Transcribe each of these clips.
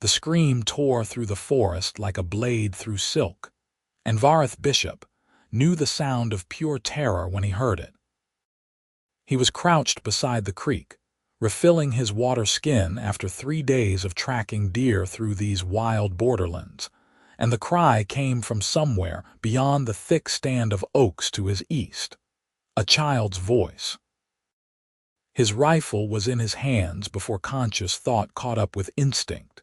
The scream tore through the forest like a blade through silk, and Vareth Bishop knew the sound of pure terror when he heard it. He was crouched beside the creek, refilling his water skin after 3 days of tracking deer through these wild borderlands, and the cry came from somewhere beyond the thick stand of oaks to his east. A child's voice. His rifle was in his hands before conscious thought caught up with instinct,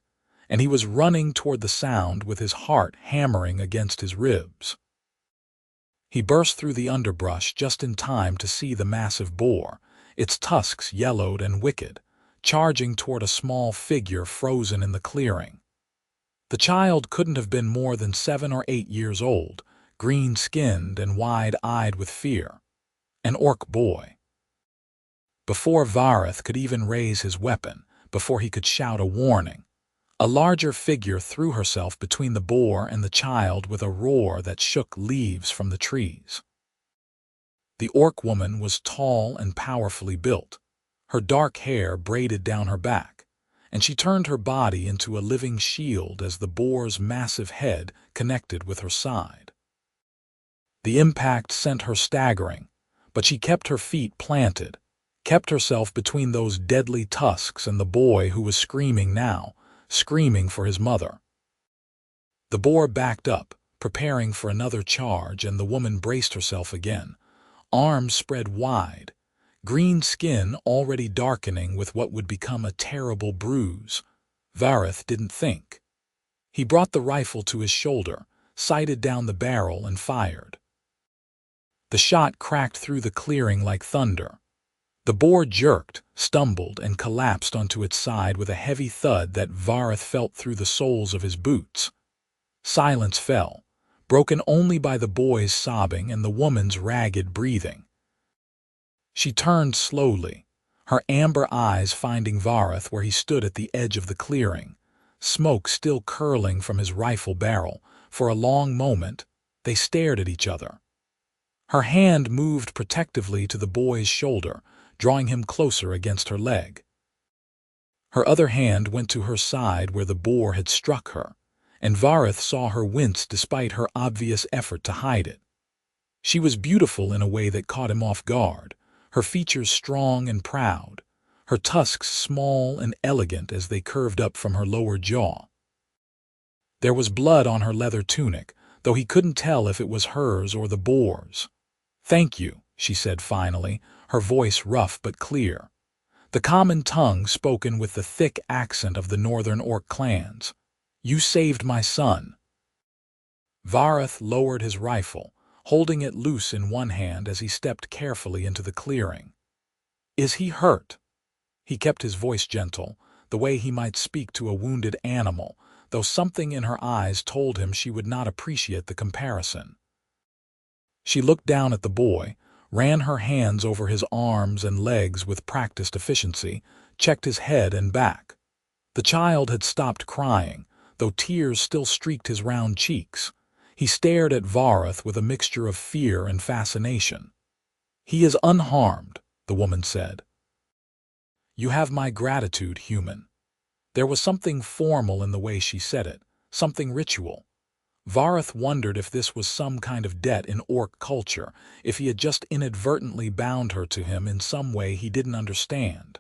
and he was running toward the sound with his heart hammering against his ribs. He burst through the underbrush just in time to see the massive boar, its tusks yellowed and wicked, charging toward a small figure frozen in the clearing. The child couldn't have been more than 7 or 8 years old, green-skinned and wide-eyed with fear. An orc boy. Before Vareth could even raise his weapon, before he could shout a warning, a larger figure threw herself between the boar and the child with a roar that shook leaves from the trees. The orc woman was tall and powerfully built, her dark hair braided down her back, and she turned her body into a living shield as the boar's massive head connected with her side. The impact sent her staggering, but she kept her feet planted, kept herself between those deadly tusks and the boy who was screaming now, screaming for his mother. The boar backed up, preparing for another charge, and the woman braced herself again, arms spread wide, green skin already darkening with what would become a terrible bruise. Vareth didn't think. He brought the rifle to his shoulder, sighted down the barrel, and fired. The shot cracked through the clearing like thunder. The boar jerked, stumbled, and collapsed onto its side with a heavy thud that Vareth felt through the soles of his boots. Silence fell, broken only by the boy's sobbing and the woman's ragged breathing. She turned slowly, her amber eyes finding Vareth where he stood at the edge of the clearing, smoke still curling from his rifle barrel. For a long moment, they stared at each other. Her hand moved protectively to the boy's shoulder, drawing him closer against her leg. Her other hand went to her side where the boar had struck her, and Vareth saw her wince despite her obvious effort to hide it. She was beautiful in a way that caught him off guard, her features strong and proud, her tusks small and elegant as they curved up from her lower jaw. There was blood on her leather tunic, though he couldn't tell if it was hers or the boar's. "Thank you," she said finally, her voice rough but clear, the common tongue spoken with the thick accent of the northern orc clans. "You saved my son." Vareth lowered his rifle, holding it loose in one hand as he stepped carefully into the clearing. "Is he hurt?" He kept his voice gentle, the way he might speak to a wounded animal, though something in her eyes told him she would not appreciate the comparison. She looked down at the boy, ran her hands over his arms and legs with practiced efficiency, checked his head and back. The child had stopped crying, though tears still streaked his round cheeks. He stared at Vareth with a mixture of fear and fascination. "He is unharmed," the woman said. "You have my gratitude, human." There was something formal in the way she said it, something ritual. Vareth wondered if this was some kind of debt in orc culture, if he had just inadvertently bound her to him in some way he didn't understand.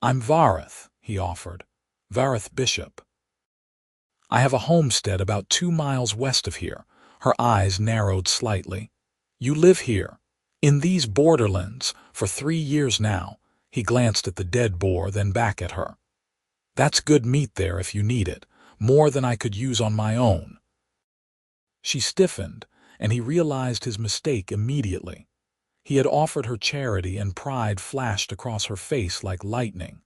"I'm Vareth," he offered. "Vareth Bishop. I have a homestead about 2 miles west of here." Her eyes narrowed slightly. "You live here, in these borderlands, for 3 years now." He glanced at the dead boar, then back at her. "That's good meat there if you need it, more than I could use on my own." She stiffened, and he realized his mistake immediately. He had offered her charity, and pride flashed across her face like lightning.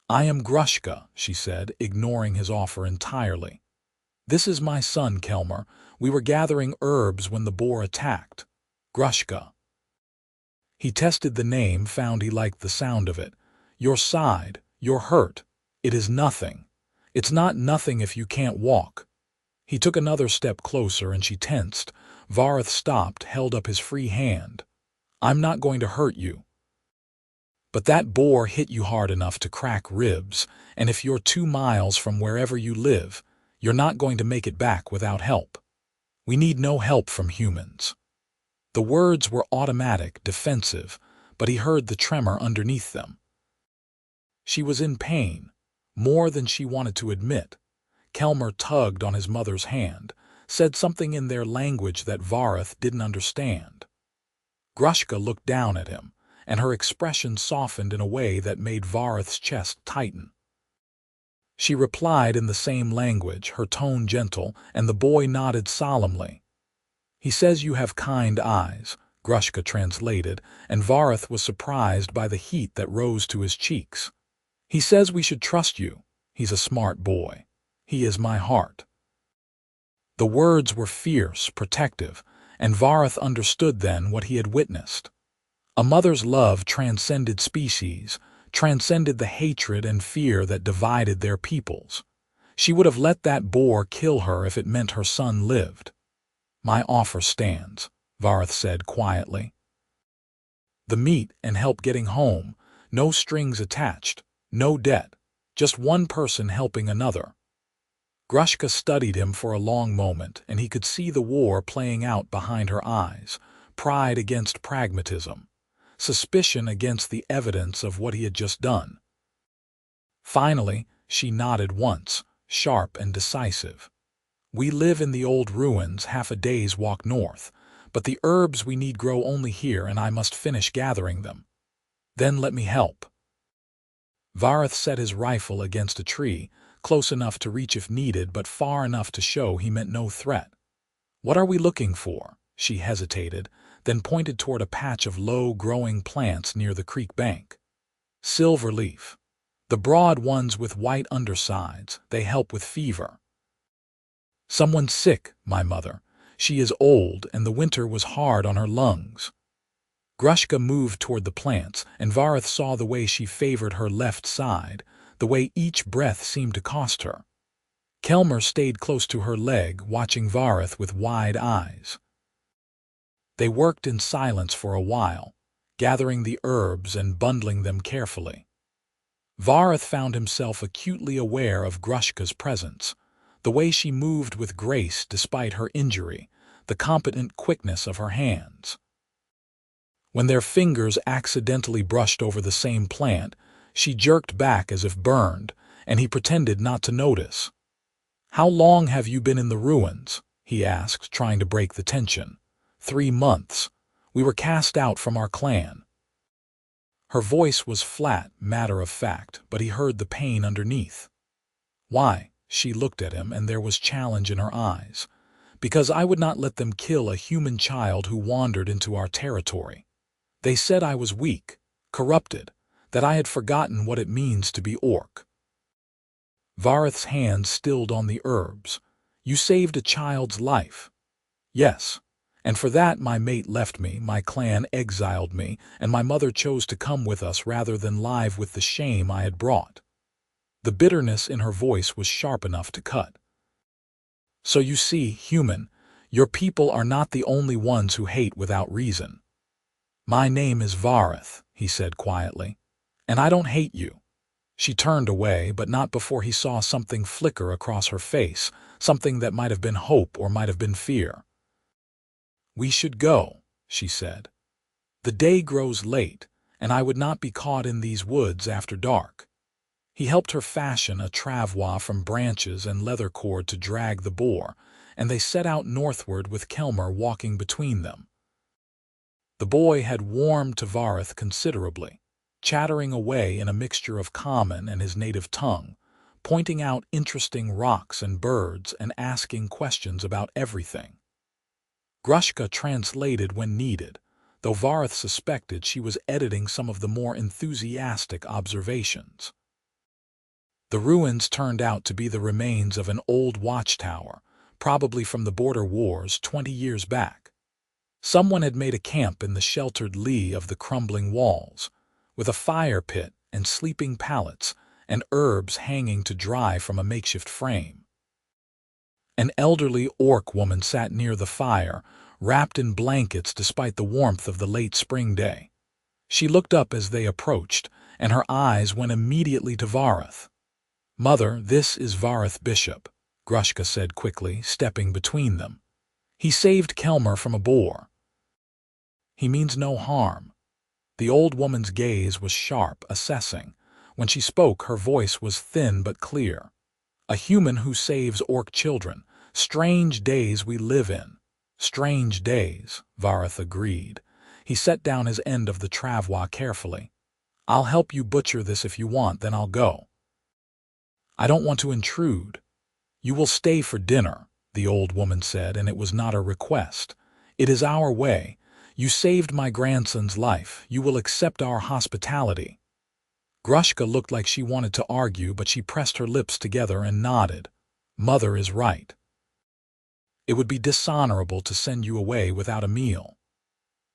"I am Grushka," she said, ignoring his offer entirely. "This is my son, Kelmer. We were gathering herbs when the boar attacked." Grushka. He tested the name, found he liked the sound of it. "Your side, you're hurt. It is nothing. It's not nothing if you can't walk." He took another step closer, and she tensed. Vareth stopped, held up his free hand. "I'm not going to hurt you." But that boar hit you hard enough to crack ribs, and if you're 2 miles from wherever you live, you're not going to make it back without help. We need no help from humans." The words were automatic, defensive, but he heard the tremor underneath them. She was in pain, more than she wanted to admit. Kelmer tugged on his mother's hand, said something in their language that Vareth didn't understand. Grushka looked down at him, and her expression softened in a way that made Vareth's chest tighten. She replied in the same language, her tone gentle, and the boy nodded solemnly. "He says you have kind eyes," Grushka translated, and Vareth was surprised by the heat that rose to his cheeks. "He says we should trust you. He's a smart boy. He is my heart." The words were fierce, protective, and Vareth understood then what he had witnessed. A mother's love transcended species, transcended the hatred and fear that divided their peoples. She would have let that boar kill her if it meant her son lived. "My offer stands," Vareth said quietly. "The meat and help getting home, no strings attached, no debt, just one person helping another." Grushka studied him for a long moment, and he could see the war playing out behind her eyes, pride against pragmatism, suspicion against the evidence of what he had just done. Finally, she nodded once, sharp and decisive. "We live in the old ruins, half a day's walk north, but the herbs we need grow only here, and I must finish gathering them. Then let me help." Vareth set his rifle against a tree, close enough to reach if needed, but far enough to show he meant no threat. "What are we looking for?" She hesitated, then pointed toward a patch of low-growing plants near the creek bank. "Silver leaf. The broad ones with white undersides, they help with fever." "Someone's sick, my mother. She is old, and the winter was hard on her lungs." Grushka moved toward the plants, and Vareth saw the way she favored her left side, the way each breath seemed to cost her. Kelmer stayed close to her leg, watching Vareth with wide eyes. They worked in silence for a while, gathering the herbs and bundling them carefully. Vareth found himself acutely aware of Grushka's presence, the way she moved with grace despite her injury, the competent quickness of her hands. When their fingers accidentally brushed over the same plant, she jerked back as if burned, and he pretended not to notice. "How long have you been in the ruins?" he asked, trying to break the tension. 3 months. We were cast out from our clan." Her voice was flat, matter-of-fact, but he heard the pain underneath. "Why?" She looked at him, and there was challenge in her eyes. "Because I would not let them kill a human child who wandered into our territory. They said I was weak, corrupted, that I had forgotten what it means to be orc." Vareth's hand stilled on the herbs. "You saved a child's life." "Yes. And for that my mate left me, my clan exiled me, and my mother chose to come with us rather than live with the shame I had brought." The bitterness in her voice was sharp enough to cut. "So you see, human, your people are not the only ones who hate without reason." "My name is Vareth," he said quietly, "and I don't hate you." She turned away, but not before he saw something flicker across her face, something that might have been hope or might have been fear. "We should go," she said. "The day grows late, and I would not be caught in these woods after dark." He helped her fashion a travois from branches and leather cord to drag the boar, and they set out northward with Kelmer walking between them. The boy had warmed to Vareth considerably, chattering away in a mixture of common and his native tongue, pointing out interesting rocks and birds and asking questions about everything. Grushka translated when needed, though Vareth suspected she was editing some of the more enthusiastic observations. The ruins turned out to be the remains of an old watchtower, probably from the border wars 20 years back. Someone had made a camp in the sheltered lee of the crumbling walls, with a fire pit and sleeping pallets and herbs hanging to dry from a makeshift frame. An elderly orc woman sat near the fire, wrapped in blankets despite the warmth of the late spring day. She looked up as they approached, and her eyes went immediately to Vareth. "Mother, this is Vareth Bishop," Grushka said quickly, stepping between them. "He saved Kelmer from a boar. He means no harm." The old woman's gaze was sharp, assessing. When she spoke, her voice was thin but clear. "A human who saves orc children. Strange days we live in." "Strange days," Vareth agreed. He set down his end of the travois carefully. "I'll help you butcher this if you want, then I'll go." "I don't want to intrude." "You will stay for dinner," the old woman said, and it was not a request. "It is our way. You saved my grandson's life. You will accept our hospitality." Grushka looked like she wanted to argue, but she pressed her lips together and nodded. "Mother is right. It would be dishonorable to send you away without a meal."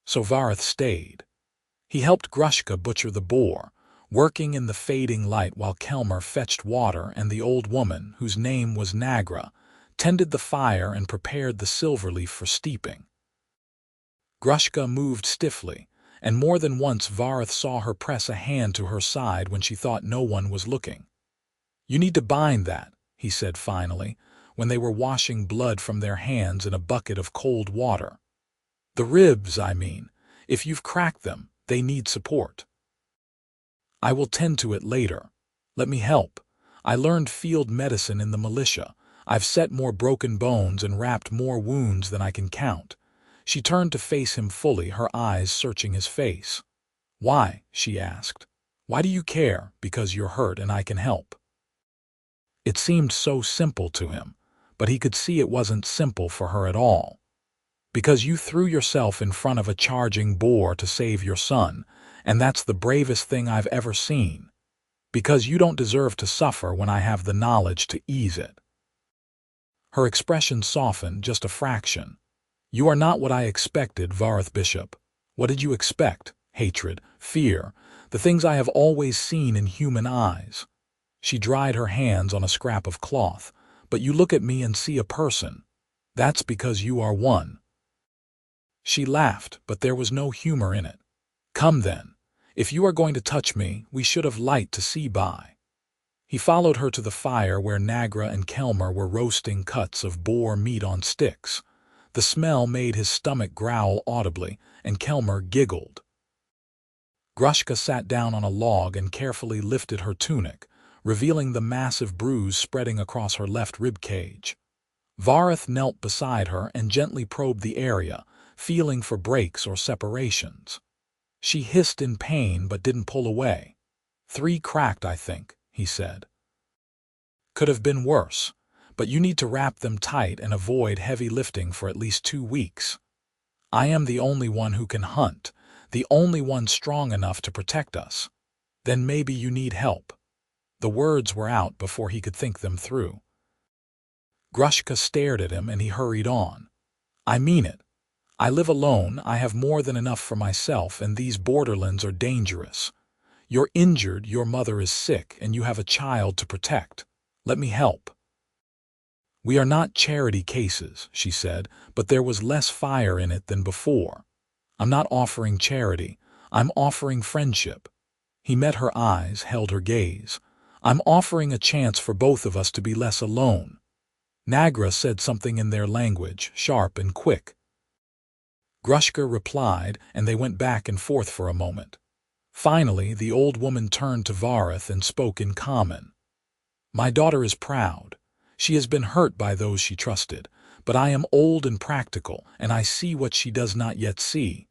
So Vareth stayed. He helped Grushka butcher the boar, working in the fading light while Kelmer fetched water and the old woman, whose name was Nagra, tended the fire and prepared the silverleaf for steeping. Grushka moved stiffly, and more than once Vareth saw her press a hand to her side when she thought no one was looking. "You need to bind that," he said finally, when they were washing blood from their hands in a bucket of cold water. "The ribs, I mean. If you've cracked them, they need support." "I will tend to it later. Let me help. I learned field medicine in the militia. I've set more broken bones and wrapped more wounds than I can count." She turned to face him fully, her eyes searching his face. "Why?" she asked. "Why do you care? Because you're hurt and I can help." It seemed so simple to him, but he could see it wasn't simple for her at all. "Because you threw yourself in front of a charging boar to save your son, and that's the bravest thing I've ever seen. Because you don't deserve to suffer when I have the knowledge to ease it." Her expression softened just a fraction. "You are not what I expected, Vareth Bishop. What did you expect? Hatred, fear, the things I have always seen in human eyes." She dried her hands on a scrap of cloth. "But you look at me and see a person. That's because you are one." She laughed, but there was no humor in it. "Come then. If you are going to touch me, we should have light to see by." He followed her to the fire where Nagra and Kelmer were roasting cuts of boar meat on sticks. The smell made his stomach growl audibly, and Kelmer giggled. Grushka sat down on a log and carefully lifted her tunic, revealing the massive bruise spreading across her left rib cage. Vareth knelt beside her and gently probed the area, feeling for breaks or separations. She hissed in pain but didn't pull away. "3 cracked, I think," he said. "Could have been worse, but you need to wrap them tight and avoid heavy lifting for at least 2 weeks. I am the only one who can hunt, the only one strong enough to protect us. Then maybe you need help." The words were out before he could think them through. Grushka stared at him and he hurried on. "I mean it. I live alone, I have more than enough for myself, and these borderlands are dangerous. You're injured, your mother is sick, and you have a child to protect. Let me help." "We are not charity cases," she said, but there was less fire in it than before. "I'm not offering charity. I'm offering friendship." He met her eyes, held her gaze. "I'm offering a chance for both of us to be less alone." Nagra said something in their language, sharp and quick. Grushka replied, and they went back and forth for a moment. Finally, the old woman turned to Vareth and spoke in common. "My daughter is proud. She has been hurt by those she trusted, but I am old and practical, and I see what she does not yet see."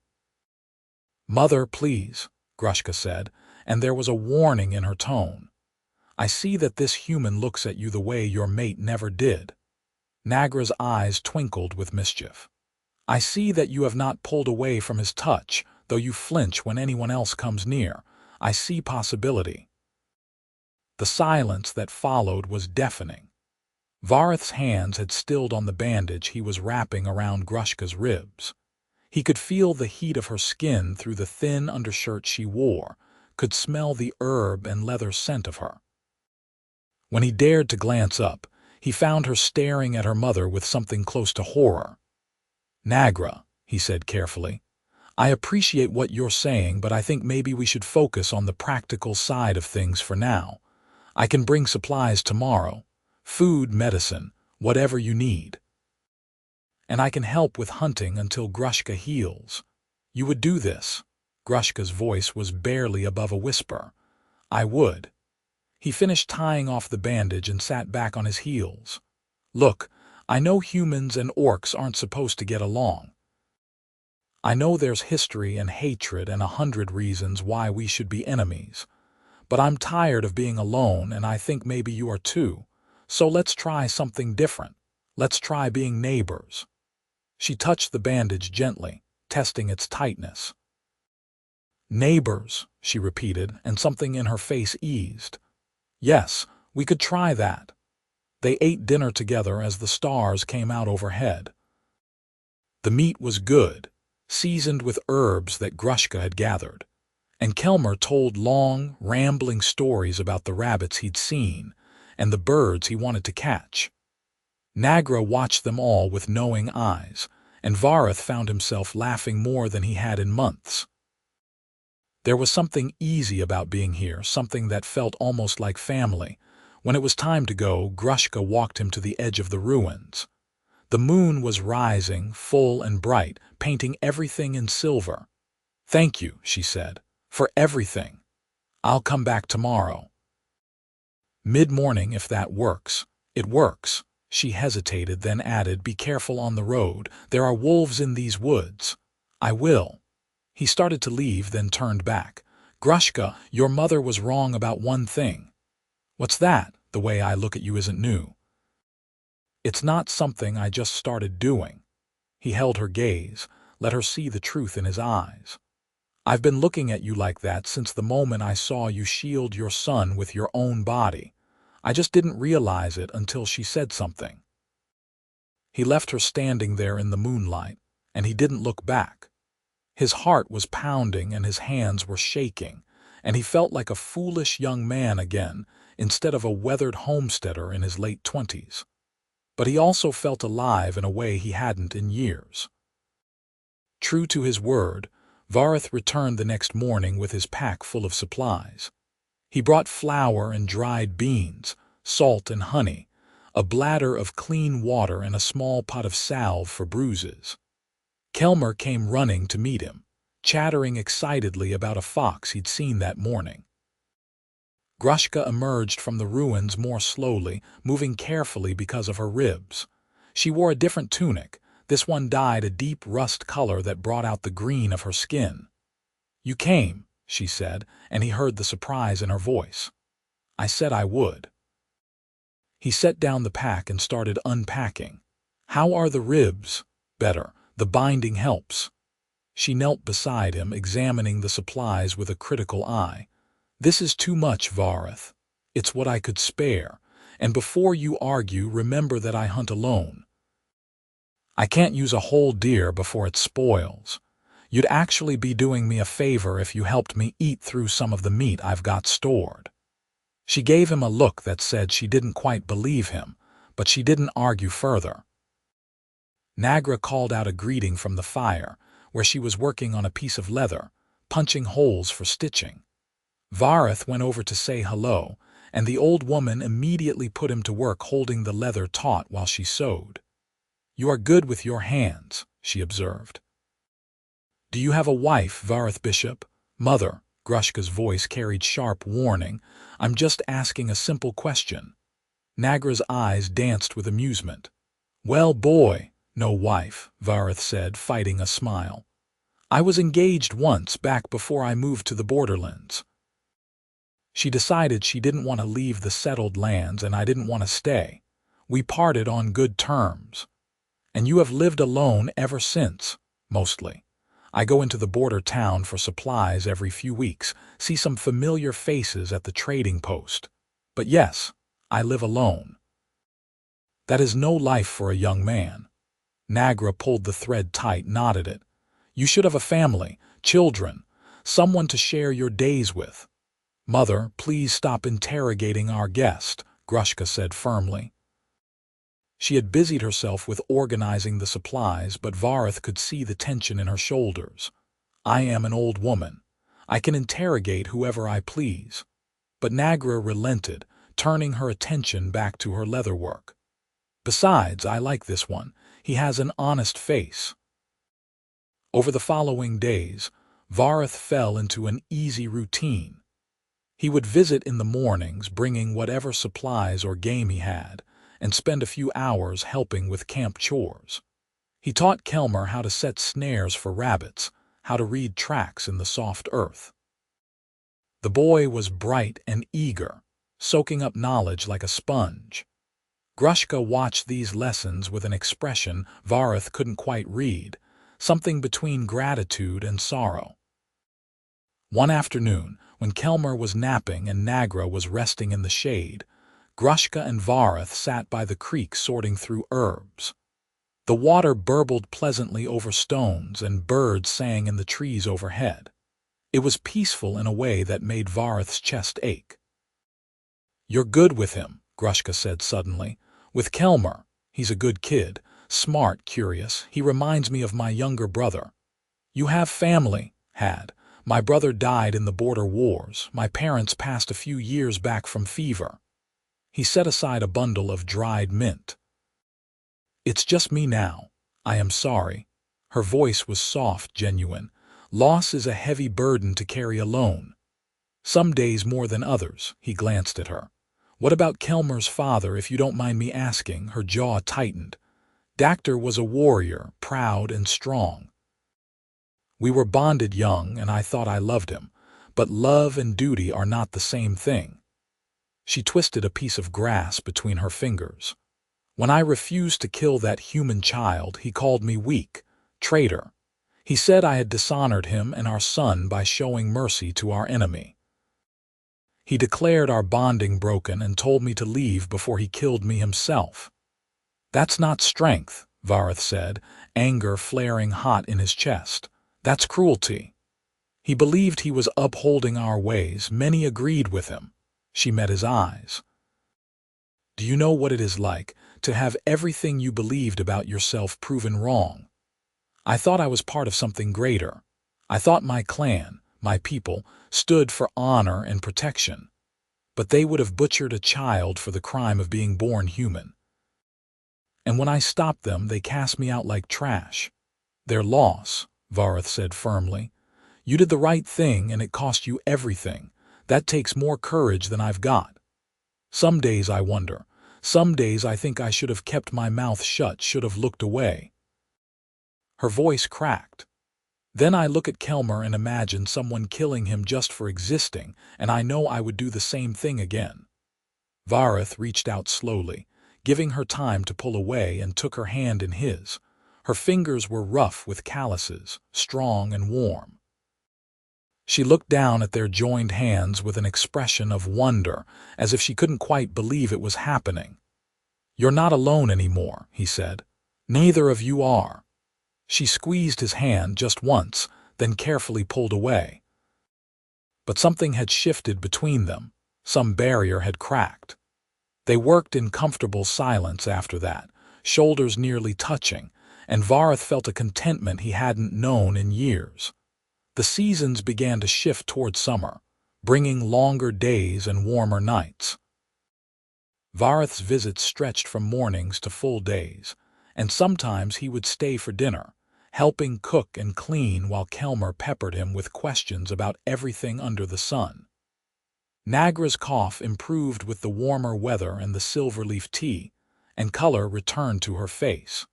"Mother, please," Grushka said, and there was a warning in her tone. "I see that this human looks at you the way your mate never did." Nagra's eyes twinkled with mischief. "I see that you have not pulled away from his touch, though you flinch when anyone else comes near. I see possibility." The silence that followed was deafening. Vareth's hands had stilled on the bandage he was wrapping around Grushka's ribs. He could feel the heat of her skin through the thin undershirt she wore, could smell the herb and leather scent of her. When he dared to glance up, he found her staring at her mother with something close to horror. "Nagra," he said carefully, I appreciate what you're saying, but I think maybe we should focus on the practical side of things for now. I can bring supplies tomorrow. Food, medicine, whatever you need. And I can help with hunting until Grushka heals. You would do this? Grushka's voice was barely above a whisper. I would. He finished tying off the bandage and sat back on his heels. Look, I know humans and orcs aren't supposed to get along. I know there's history and hatred and 100 reasons why we should be enemies. But I'm tired of being alone, and I think maybe you are too. So let's try something different. Let's try being neighbors. She touched the bandage gently, testing its tightness. Neighbors, she repeated, and something in her face eased. Yes, we could try that. They ate dinner together as the stars came out overhead. The meat was good, seasoned with herbs that Grushka had gathered, and Kelmer told long, rambling stories about the rabbits he'd seen and the birds he wanted to catch. Nagra watched them all with knowing eyes, and Vareth found himself laughing more than he had in months. There was something easy about being here, something that felt almost like family. When it was time to go, Grushka walked him to the edge of the ruins. The moon was rising, full and bright, painting everything in silver. Thank you, she said, for everything. I'll come back tomorrow. Mid-morning, if that works. It works. She hesitated, then added, be careful on the road. There are wolves in these woods. I will. He started to leave, then turned back. Grushka, your mother was wrong about one thing. What's that? The way I look at you isn't new. It's not something I just started doing. He held her gaze, let her see the truth in his eyes. I've been looking at you like that since the moment I saw you shield your son with your own body. I just didn't realize it until she said something. He left her standing there in the moonlight, and he didn't look back. His heart was pounding and his hands were shaking, and he felt like a foolish young man again, instead of a weathered homesteader in his late 20s. But he also felt alive in a way he hadn't in years. True to his word, Vareth returned the next morning with his pack full of supplies. He brought flour and dried beans, salt and honey, a bladder of clean water and a small pot of salve for bruises. Kelmer came running to meet him, chattering excitedly about a fox he'd seen that morning. Grushka emerged from the ruins more slowly, moving carefully because of her ribs. She wore a different tunic, this one dyed a deep rust color that brought out the green of her skin. You came, she said, and he heard the surprise in her voice. I said I would. He set down the pack and started unpacking. How are the ribs? Better. The binding helps. She knelt beside him, examining the supplies with a critical eye. This is too much, Vareth. It's what I could spare, and before you argue, remember that I hunt alone. I can't use a whole deer before it spoils. You'd actually be doing me a favor if you helped me eat through some of the meat I've got stored. She gave him a look that said she didn't quite believe him, but she didn't argue further. Nagra called out a greeting from the fire, where she was working on a piece of leather, punching holes for stitching. Vareth went over to say hello, and the old woman immediately put him to work holding the leather taut while she sewed. You are good with your hands, she observed. Do you have a wife, Vareth Bishop? Mother, Grushka's voice carried sharp warning. I'm just asking a simple question. Nagra's eyes danced with amusement. Well, boy, no wife, Vareth said, fighting a smile. I was engaged once, back before I moved to the borderlands. She decided she didn't want to leave the settled lands, and I didn't want to stay. We parted on good terms. And you have lived alone ever since, mostly. I go into the border town for supplies every few weeks, see some familiar faces at the trading post. But yes, I live alone. That is no life for a young man. Nagra pulled the thread tight, knotted it. You should have a family, children, someone to share your days with. Mother, please stop interrogating our guest, Grushka said firmly. She had busied herself with organizing the supplies, but Vareth could see the tension in her shoulders. I am an old woman. I can interrogate whoever I please. But Nagra relented, turning her attention back to her leatherwork. Besides, I like this one. He has an honest face. Over the following days, Vareth fell into an easy routine. He would visit in the mornings, bringing whatever supplies or game he had, and spend a few hours helping with camp chores. He taught Kelmer how to set snares for rabbits, how to read tracks in the soft earth. The boy was bright and eager, soaking up knowledge like a sponge. Grushka watched these lessons with an expression Vareth couldn't quite read, something between gratitude and sorrow. One afternoon, when Kelmer was napping and Nagra was resting in the shade, Grushka and Vareth sat by the creek sorting through herbs. The water burbled pleasantly over stones and birds sang in the trees overhead. It was peaceful in a way that made Vareth's chest ache. "You're good with him," Grushka said suddenly. "With Kelmer, he's a good kid, smart, curious. He reminds me of my younger brother. You have family, had. My brother died in the border wars. My parents passed a few years back from fever." He set aside a bundle of dried mint. "It's just me now. I am sorry." Her voice was soft, genuine. "Loss is a heavy burden to carry alone. Some days more than others." He glanced at her. "What about Kelmer's father, if you don't mind me asking?" Her jaw tightened. "Dactor was a warrior, proud and strong. We were bonded young, and I thought I loved him. But love and duty are not the same thing." She twisted a piece of grass between her fingers. "When I refused to kill that human child, he called me weak, traitor. He said I had dishonored him and our son by showing mercy to our enemy. He declared our bonding broken and told me to leave before he killed me himself." "That's not strength," Vareth said, anger flaring hot in his chest. "That's cruelty. He believed he was upholding our ways. Many agreed with him." She met his eyes. "Do you know what it is like to have everything you believed about yourself proven wrong? I thought I was part of something greater. I thought my clan, my people, stood for honor and protection. But they would have butchered a child for the crime of being born human. And when I stopped them, they cast me out like trash." "Their loss," Vareth said firmly. "You did the right thing and it cost you everything. That takes more courage than I've got. Some days I wonder. Some days I think I should have kept my mouth shut, should have looked away." Her voice cracked. "Then I look at Kelmer and imagine someone killing him just for existing, and I know I would do the same thing again." Vareth reached out slowly, giving her time to pull away, and took her hand in his. Her fingers were rough with calluses, strong and warm. She looked down at their joined hands with an expression of wonder, as if she couldn't quite believe it was happening. "You're not alone anymore," he said. "Neither of you are." She squeezed his hand just once, then carefully pulled away. But something had shifted between them. Some barrier had cracked. They worked in comfortable silence after that, shoulders nearly touching, and Vareth felt a contentment he hadn't known in years. The seasons began to shift toward summer, bringing longer days and warmer nights. Vareth's visits stretched from mornings to full days, and sometimes he would stay for dinner, helping cook and clean while Kelmer peppered him with questions about everything under the sun. Nagra's cough improved with the warmer weather and the silverleaf tea, and color returned to her face.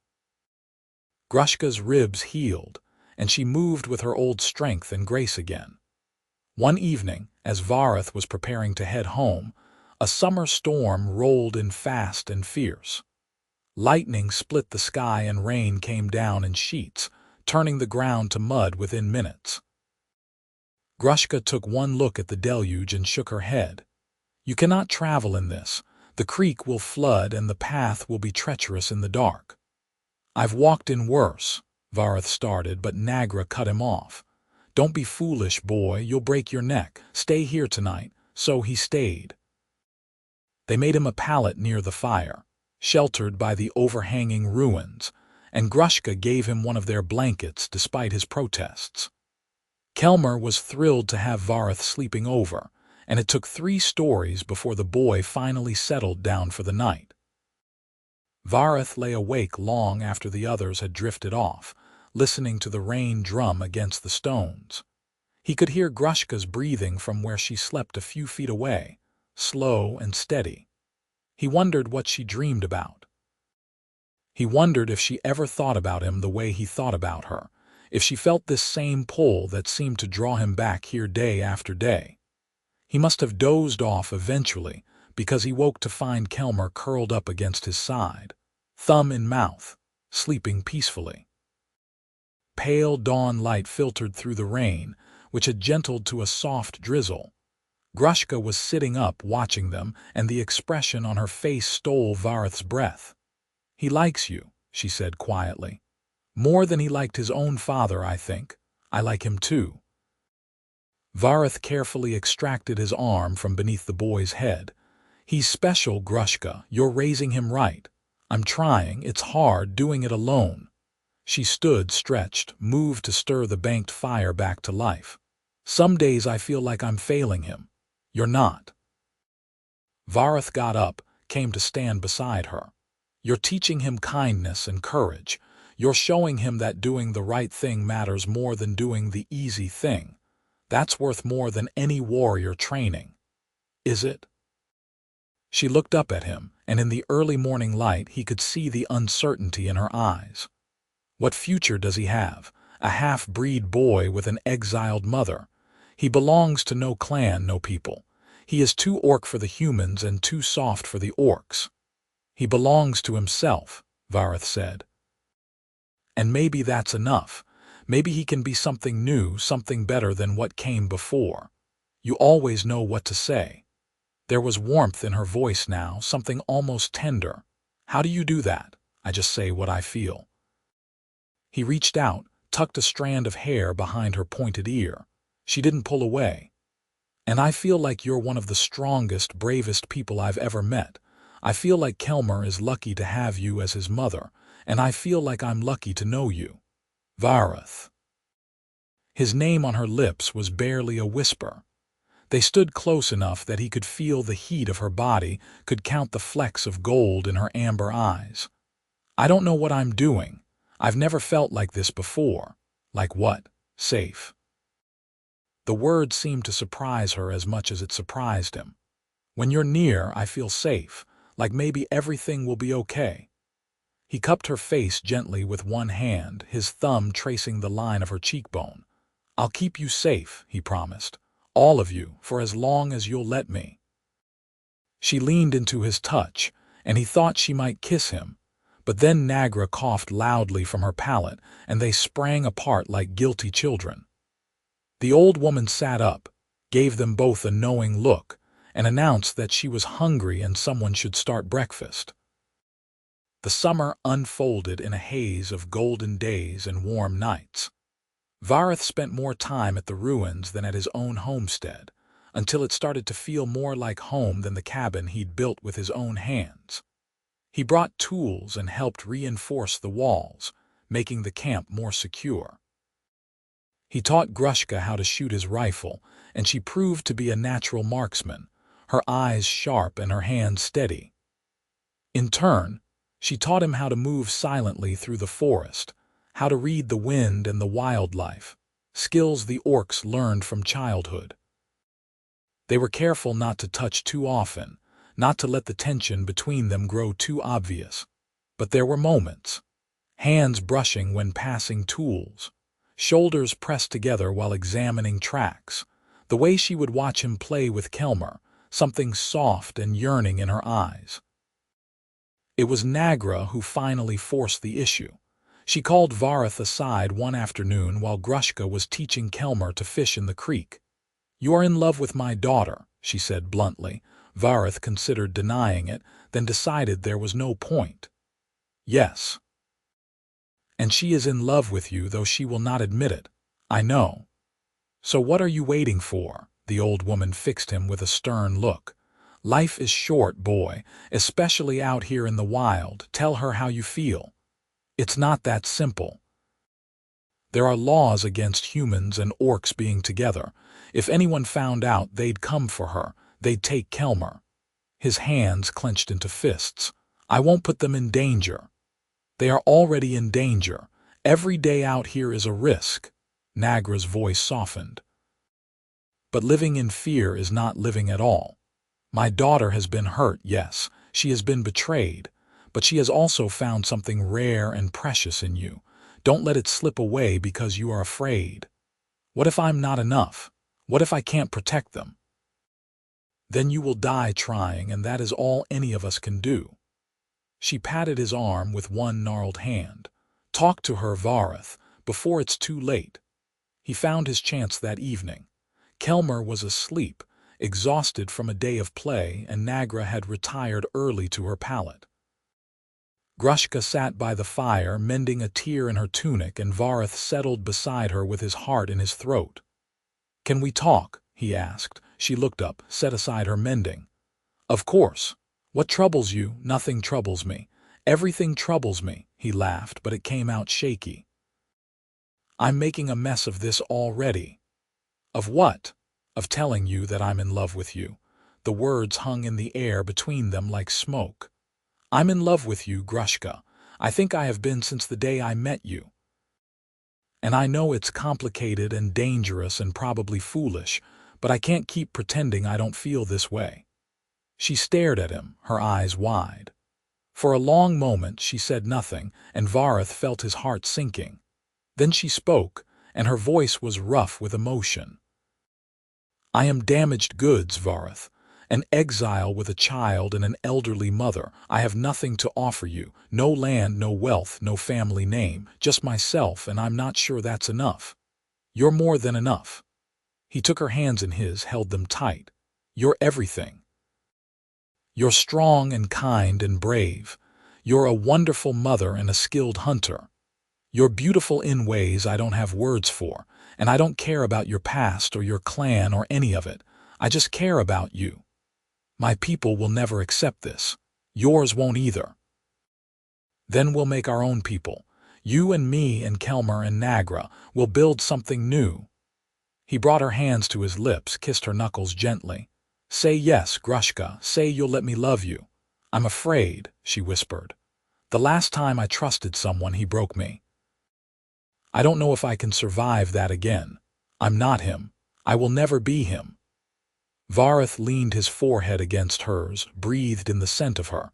Grushka's ribs healed, and she moved with her old strength and grace again. One evening, as Vareth was preparing to head home, a summer storm rolled in fast and fierce. Lightning split the sky and rain came down in sheets, turning the ground to mud within minutes. Grushka took one look at the deluge and shook her head. "You cannot travel in this. The creek will flood and the path will be treacherous in the dark." "I've walked in worse," Vareth started, but Nagra cut him off. "Don't be foolish, boy. You'll break your neck. Stay here tonight." So he stayed. They made him a pallet near the fire, sheltered by the overhanging ruins, and Grushka gave him one of their blankets despite his protests. Kelmer was thrilled to have Vareth sleeping over, and it took 3 stories before the boy finally settled down for the night. Vareth lay awake long after the others had drifted off, listening to the rain drum against the stones. He could hear Grushka's breathing from where she slept a few feet away, slow and steady. He wondered what she dreamed about. He wondered if she ever thought about him the way he thought about her, if she felt this same pull that seemed to draw him back here day after day. He must have dozed off eventually, because he woke to find Kelmer curled up against his side, thumb in mouth, sleeping peacefully. Pale dawn light filtered through the rain, which had gentled to a soft drizzle. Grushka was sitting up watching them, and the expression on her face stole Vareth's breath. "He likes you," she said quietly. "More than he liked his own father, I think. I like him too." Vareth carefully extracted his arm from beneath the boy's head. "He's special, Grushka. You're raising him right. I'm trying. It's hard doing it alone." She stood, stretched, moved to stir the banked fire back to life. "Some days I feel like I'm failing him. You're not." Vareth got up, came to stand beside her. "You're teaching him kindness and courage. You're showing him that doing the right thing matters more than doing the easy thing. That's worth more than any warrior training. Is it?" She looked up at him, and in the early morning light he could see the uncertainty in her eyes. What future does he have? A half-breed boy with an exiled mother. He belongs to no clan, no people. He is too orc for the humans and too soft for the orcs. "He belongs to himself," Vareth said. "And maybe that's enough. Maybe he can be something new, something better than what came before. You always know what to say." There was warmth in her voice now, something almost tender. "How do you do that?" "I just say what I feel." He reached out, tucked a strand of hair behind her pointed ear. She didn't pull away. "And I feel like you're one of the strongest, bravest people I've ever met. I feel like Kelmer is lucky to have you as his mother, and I feel like I'm lucky to know you. Vareth." His name on her lips was barely a whisper. They stood close enough that he could feel the heat of her body, could count the flecks of gold in her amber eyes. "I don't know what I'm doing. I've never felt like this before." "Like what?" "Safe." The word seemed to surprise her as much as it surprised him. "When you're near, I feel safe, like maybe everything will be okay." He cupped her face gently with one hand, his thumb tracing the line of her cheekbone. "I'll keep you safe," he promised. "All of you, for as long as you'll let me." She leaned into his touch, and he thought she might kiss him. But then Nagra coughed loudly from her palate, and they sprang apart like guilty children. The old woman sat up, gave them both a knowing look, and announced that she was hungry and someone should start breakfast. The summer unfolded in a haze of golden days and warm nights. Vareth spent more time at the ruins than at his own homestead, until it started to feel more like home than the cabin he'd built with his own hands. He brought tools and helped reinforce the walls, making the camp more secure. He taught Grushka how to shoot his rifle, and she proved to be a natural marksman, her eyes sharp and her hands steady. In turn, she taught him how to move silently through the forest, how to read the wind and the wildlife, skills the orcs learned from childhood. They were careful not to touch too often, not to let the tension between them grow too obvious. But there were moments. Hands brushing when passing tools, shoulders pressed together while examining tracks, the way she would watch him play with Kelmer, something soft and yearning in her eyes. It was Nagra who finally forced the issue. She called Vareth aside one afternoon while Grushka was teaching Kelmer to fish in the creek. "You are in love with my daughter," she said bluntly. Vareth considered denying it, then decided there was no point. "Yes. And she is in love with you, though she will not admit it. I know. So what are you waiting for?" The old woman fixed him with a stern look. "Life is short, boy, especially out here in the wild. Tell her how you feel." "It's not that simple." There are laws against humans and orcs being together. If anyone found out, they'd come for her. They'd take Kelmer. His hands clenched into fists. I won't put them in danger. They are already in danger. Every day out here is a risk. Nagra's voice softened. But living in fear is not living at all. My daughter has been hurt, yes. She has been betrayed. But she has also found something rare and precious in you. Don't let it slip away because you are afraid. What if I'm not enough? What if I can't protect them? Then you will die trying, and that is all any of us can do. She patted his arm with one gnarled hand. Talk to her, Vareth, before it's too late. He found his chance that evening. Kelmer was asleep, exhausted from a day of play, and Nagra had retired early to her pallet. Grushka sat by the fire, mending a tear in her tunic, and Vareth settled beside her with his heart in his throat. "Can we talk?" he asked. She looked up, set aside her mending. "Of course. What troubles you? Nothing troubles me. Everything troubles me," he laughed, but it came out shaky. "I'm making a mess of this already." "Of what?" "Of telling you that I'm in love with you." The words hung in the air between them like smoke. "I'm in love with you, Grushka. I think I have been since the day I met you. And I know it's complicated and dangerous and probably foolish, but I can't keep pretending I don't feel this way." She stared at him, her eyes wide. For a long moment she said nothing, and Vareth felt his heart sinking. Then she spoke, and her voice was rough with emotion. "I am damaged goods, Vareth. An exile with a child and an elderly mother. I have nothing to offer you. No land, no wealth, no family name. Just myself, and I'm not sure that's enough." "You're more than enough." He took her hands in his, held them tight. "You're everything. You're strong and kind and brave. You're a wonderful mother and a skilled hunter. You're beautiful in ways I don't have words for, and I don't care about your past or your clan or any of it. I just care about you. My people will never accept this. Yours won't either. Then we'll make our own people. You and me and Kelmer and Nagra will build something new." He brought her hands to his lips, kissed her knuckles gently. "Say yes, Grushka. Say you'll let me love you." "I'm afraid," she whispered. "The last time I trusted someone, he broke me. I don't know if I can survive that again. I'm not him. I will never be him." Vareth leaned his forehead against hers, breathed in the scent of her.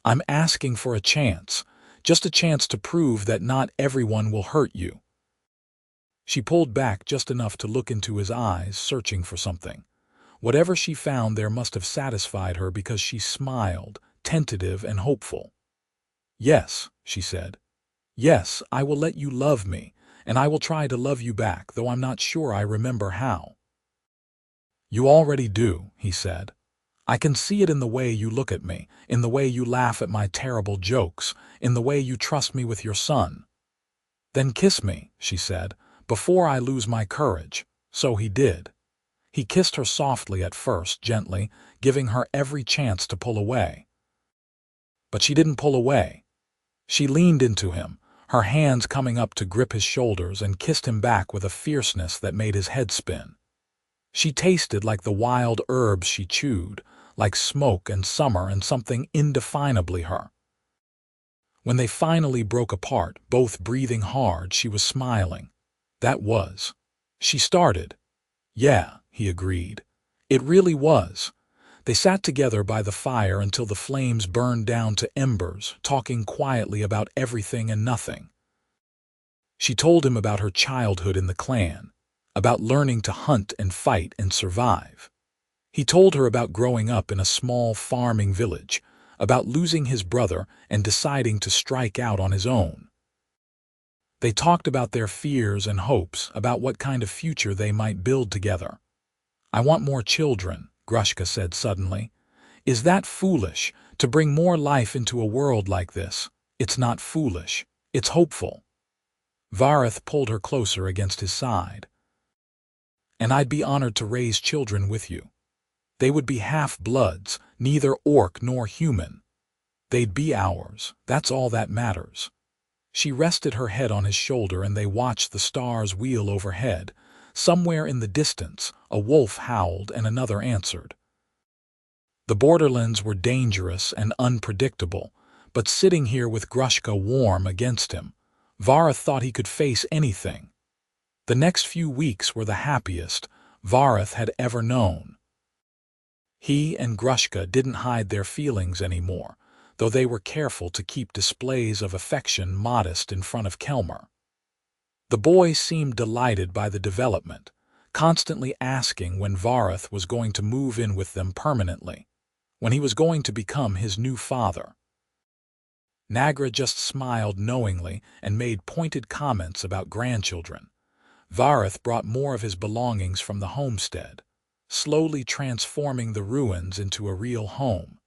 "I'm asking for a chance, just a chance to prove that not everyone will hurt you." She pulled back just enough to look into his eyes, searching for something. Whatever she found there must have satisfied her because she smiled, tentative and hopeful. "Yes," she said. "Yes, I will let you love me, and I will try to love you back, though I'm not sure I remember how." "You already do," he said. "I can see it in the way you look at me, in the way you laugh at my terrible jokes, in the way you trust me with your son." "Then kiss me," she said, "before I lose my courage." So he did. He kissed her softly at first, gently, giving her every chance to pull away. But she didn't pull away. She leaned into him, her hands coming up to grip his shoulders, and kissed him back with a fierceness that made his head spin. She tasted like the wild herbs she chewed, like smoke and summer and something indefinably her. When they finally broke apart, both breathing hard, she was smiling. "That was." She started. "Yeah," he agreed. "It really was." They sat together by the fire until the flames burned down to embers, talking quietly about everything and nothing. She told him about her childhood in the clan, about learning to hunt and fight and survive. He told her about growing up in a small farming village, about losing his brother and deciding to strike out on his own. They talked about their fears and hopes, about what kind of future they might build together. "I want more children," Grushka said suddenly. "Is that foolish, to bring more life into a world like this?" "It's not foolish. It's hopeful." Vareth pulled her closer against his side. "And I'd be honored to raise children with you. They would be half-bloods, neither orc nor human. They'd be ours. That's all that matters." She rested her head on his shoulder and they watched the stars wheel overhead. Somewhere in the distance, a wolf howled and another answered. The borderlands were dangerous and unpredictable, but sitting here with Grushka warm against him, Vareth thought he could face anything. The next few weeks were the happiest Vareth had ever known. He and Grushka didn't hide their feelings anymore, though they were careful to keep displays of affection modest in front of Kelmer. The boy seemed delighted by the development, constantly asking when Vareth was going to move in with them permanently, when he was going to become his new father. Nagra just smiled knowingly and made pointed comments about grandchildren. Vareth brought more of his belongings from the homestead, slowly transforming the ruins into a real home.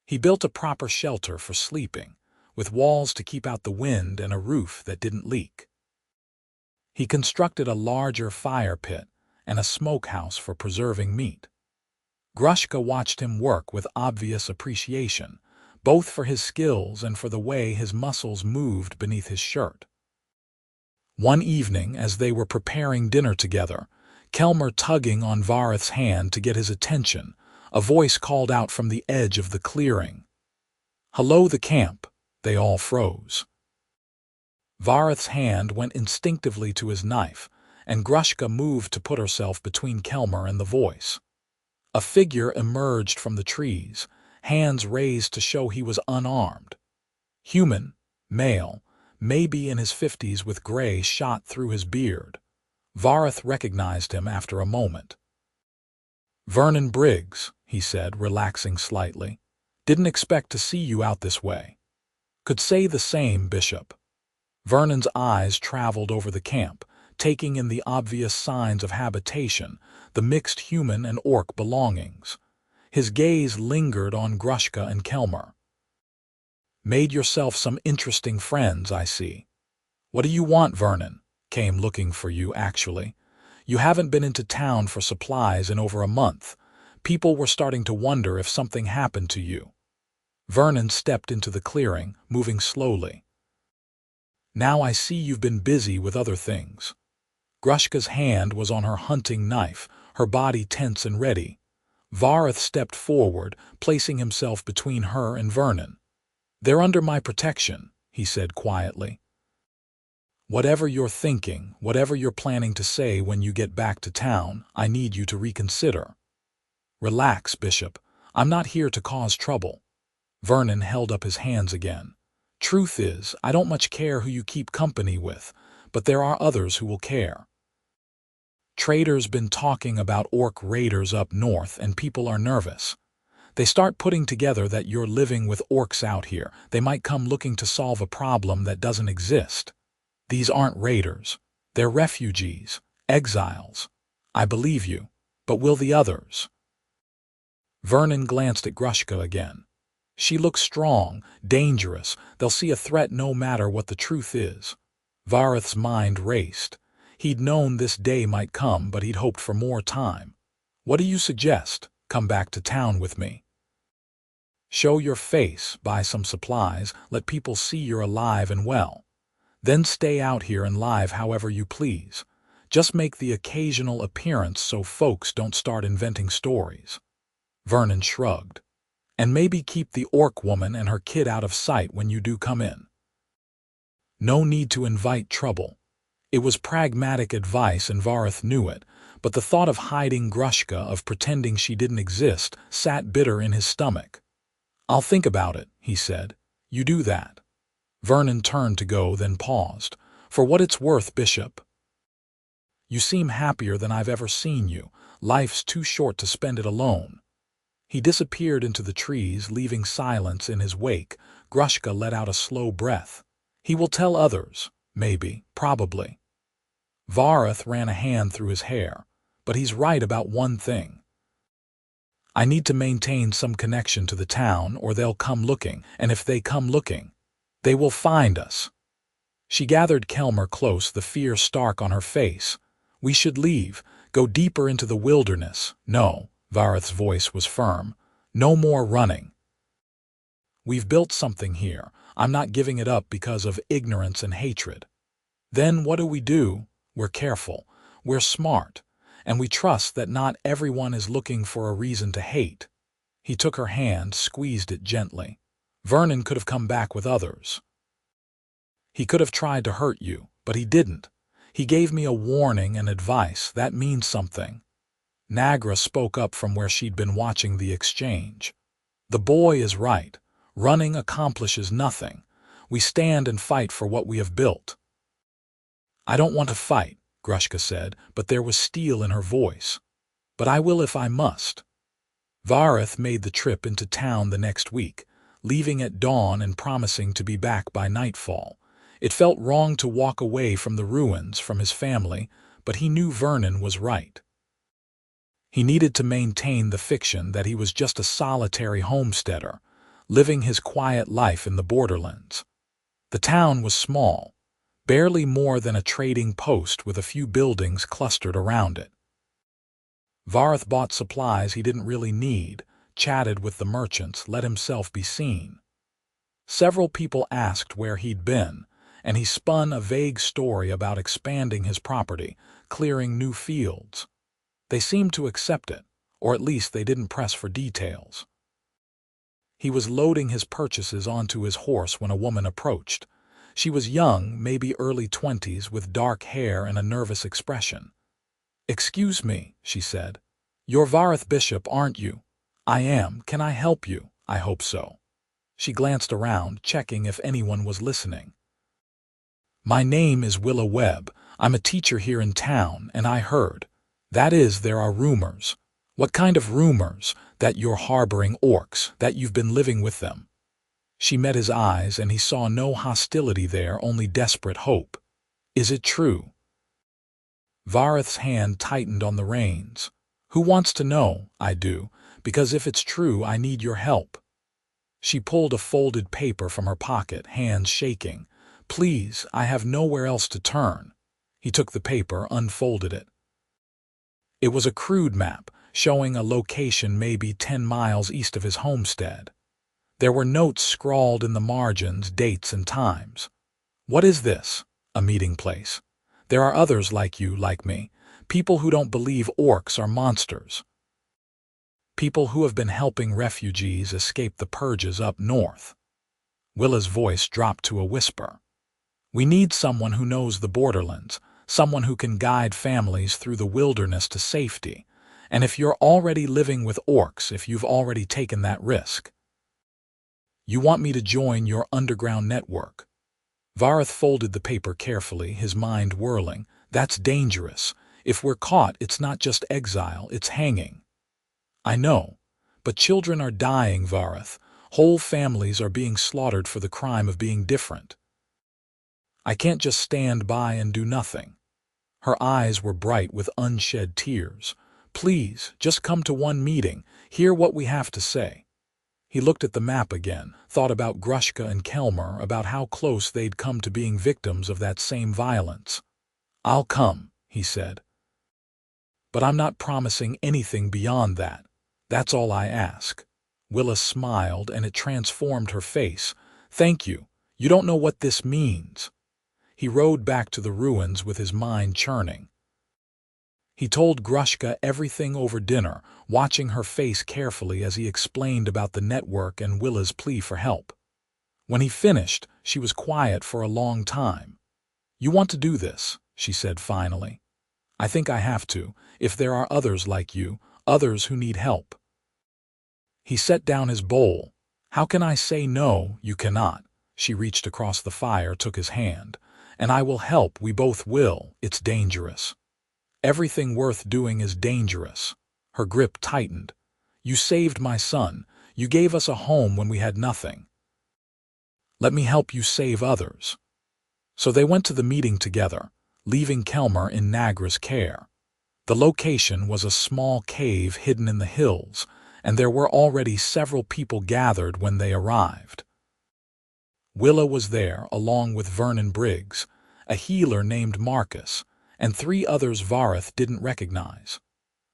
He built a proper shelter for sleeping, with walls to keep out the wind and a roof that didn't leak. He constructed a larger fire pit and a smokehouse for preserving meat. Grushka watched him work with obvious appreciation, both for his skills and for the way his muscles moved beneath his shirt. One evening, as they were preparing dinner together, Kelmer tugging on Vareth's hand to get his attention, a voice called out from the edge of the clearing. "Hello, the camp." They all froze. Vareth's hand went instinctively to his knife, and Grushka moved to put herself between Kelmer and the voice. A figure emerged from the trees, hands raised to show he was unarmed. Human, male, maybe in his 50s with gray shot through his beard. Vareth recognized him after a moment. "Vernon Briggs," he said, relaxing slightly. "Didn't expect to see you out this way." "Could say the same, Bishop." Vernon's eyes traveled over the camp, taking in the obvious signs of habitation, the mixed human and orc belongings. His gaze lingered on Grushka and Kelmer. "Made yourself some interesting friends, I see." "What do you want, Vernon?" "Came looking for you, actually. You haven't been into town for supplies in over a month. People were starting to wonder if something happened to you." Vernon stepped into the clearing, moving slowly. "Now I see you've been busy with other things." Grushka's hand was on her hunting knife, her body tense and ready. Vareth stepped forward, placing himself between her and Vernon. "They're under my protection," he said quietly. "Whatever you're thinking, whatever you're planning to say when you get back to town, I need you to reconsider." "Relax, Bishop. I'm not here to cause trouble." Vernon held up his hands again. "Truth is, I don't much care who you keep company with, but there are others who will care. Traders been talking about orc raiders up north and people are nervous. They start putting together that you're living with orcs out here. They might come looking to solve a problem that doesn't exist. These aren't raiders. They're refugees, exiles. I believe you, but will the others?" Vernon glanced at Grushka again. "She looks strong, dangerous. They'll see a threat no matter what the truth is." Vareth's mind raced. He'd known this day might come, but he'd hoped for more time. "What do you suggest? Come back to town with me. Show your face, buy some supplies, let people see you're alive and well. Then stay out here and live however you please. Just make the occasional appearance so folks don't start inventing stories." Vernon shrugged. "And maybe keep the orc woman and her kid out of sight when you do come in." No need to invite trouble. It was pragmatic advice and Vareth knew it, but the thought of hiding Grushka, of pretending she didn't exist, sat bitter in his stomach. "I'll think about it," he said. "You do that." Vernon turned to go, then paused. "For what it's worth, Bishop, you seem happier than I've ever seen you. Life's too short to spend it alone." He disappeared into the trees, leaving silence in his wake. Grushka let out a slow breath. "He will tell others. Maybe. Probably." Vareth ran a hand through his hair. "But he's right about one thing. I need to maintain some connection to the town, or they'll come looking, and if they come looking, they will find us." She gathered Kelmer close, the fear stark on her face. "We should leave, go deeper into the wilderness." "No," Vareth's voice was firm. "No more running. We've built something here, I'm not giving it up because of ignorance and hatred. Then what do? We're careful, we're smart, and we trust that not everyone is looking for a reason to hate. He took her hand, squeezed it gently. Vernon could have come back with others. He could have tried to hurt you, but he didn't. He gave me a warning and advice. That means something. Nagra spoke up from where she'd been watching the exchange. The boy is right. Running accomplishes nothing. We stand and fight for what we have built. I don't want to fight, Grushka said, but there was steel in her voice. But I will if I must. Vareth made the trip into town the next week, leaving at dawn and promising to be back by nightfall. It felt wrong to walk away from the ruins, from his family, but he knew Vernon was right. He needed to maintain the fiction that he was just a solitary homesteader, living his quiet life in the borderlands. The town was small, barely more than a trading post with a few buildings clustered around it. Vareth bought supplies he didn't really need, chatted with the merchants, let himself be seen. Several people asked where he'd been, and he spun a vague story about expanding his property, clearing new fields. They seemed to accept it, or at least they didn't press for details. He was loading his purchases onto his horse when a woman approached. She was young, maybe early 20s, with dark hair and a nervous expression. "Excuse me," she said. "You're Vareth Bishop, aren't you?" "I am. Can I help you?" "I hope so." She glanced around, checking if anyone was listening. "My name is Willa Webb. I'm a teacher here in town, and I heard. That is, there are rumors." "What kind of rumors?" "That you're harboring orcs, that you've been living with them." She met his eyes, and he saw no hostility there, only desperate hope. "Is it true?" Vareth's hand tightened on the reins. "Who wants to know?" "I do, because if it's true, I need your help." She pulled a folded paper from her pocket, hands shaking. "Please, I have nowhere else to turn." He took the paper, unfolded it. It was a crude map, showing a location maybe 10 miles east of his homestead. There were notes scrawled in the margins, dates and times. "What is this?" "A meeting place. There are others like you, like me, people who don't believe orcs are monsters. People who have been helping refugees escape the purges up north." Willa's voice dropped to a whisper. "We need someone who knows the borderlands, someone who can guide families through the wilderness to safety. And if you're already living with orcs, if you've already taken that risk. You want me to join your underground network." Vareth folded the paper carefully, his mind whirling. "That's dangerous. If we're caught, it's not just exile, it's hanging." "I know. But children are dying, Vareth. Whole families are being slaughtered for the crime of being different. I can't just stand by and do nothing." Her eyes were bright with unshed tears. "Please, just come to one meeting, hear what we have to say." He looked at the map again, thought about Grushka and Kelmer, about how close they'd come to being victims of that same violence. "I'll come," he said. "But I'm not promising anything beyond that. That's all I ask." Willa smiled, and it transformed her face. "Thank you. You don't know what this means." He rode back to the ruins with his mind churning. He told Grushka everything over dinner, watching her face carefully as he explained about the network and Willa's plea for help. When he finished, she was quiet for a long time. "You want to do this," she said finally. "I think I have to, if there are others like you, others who need help." He set down his bowl. "How can I say no? You cannot." She reached across the fire, took his hand. "And I will help, we both will. It's dangerous. Everything worth doing is dangerous." Her grip tightened. "You saved my son. You gave us a home when we had nothing. Let me help you save others." So they went to the meeting together, leaving Kelmer in Nagra's care. The location was a small cave hidden in the hills, and there were already several people gathered when they arrived. Willa was there, along with Vernon Briggs, a healer named Marcus, and 3 others Vareth didn't recognize.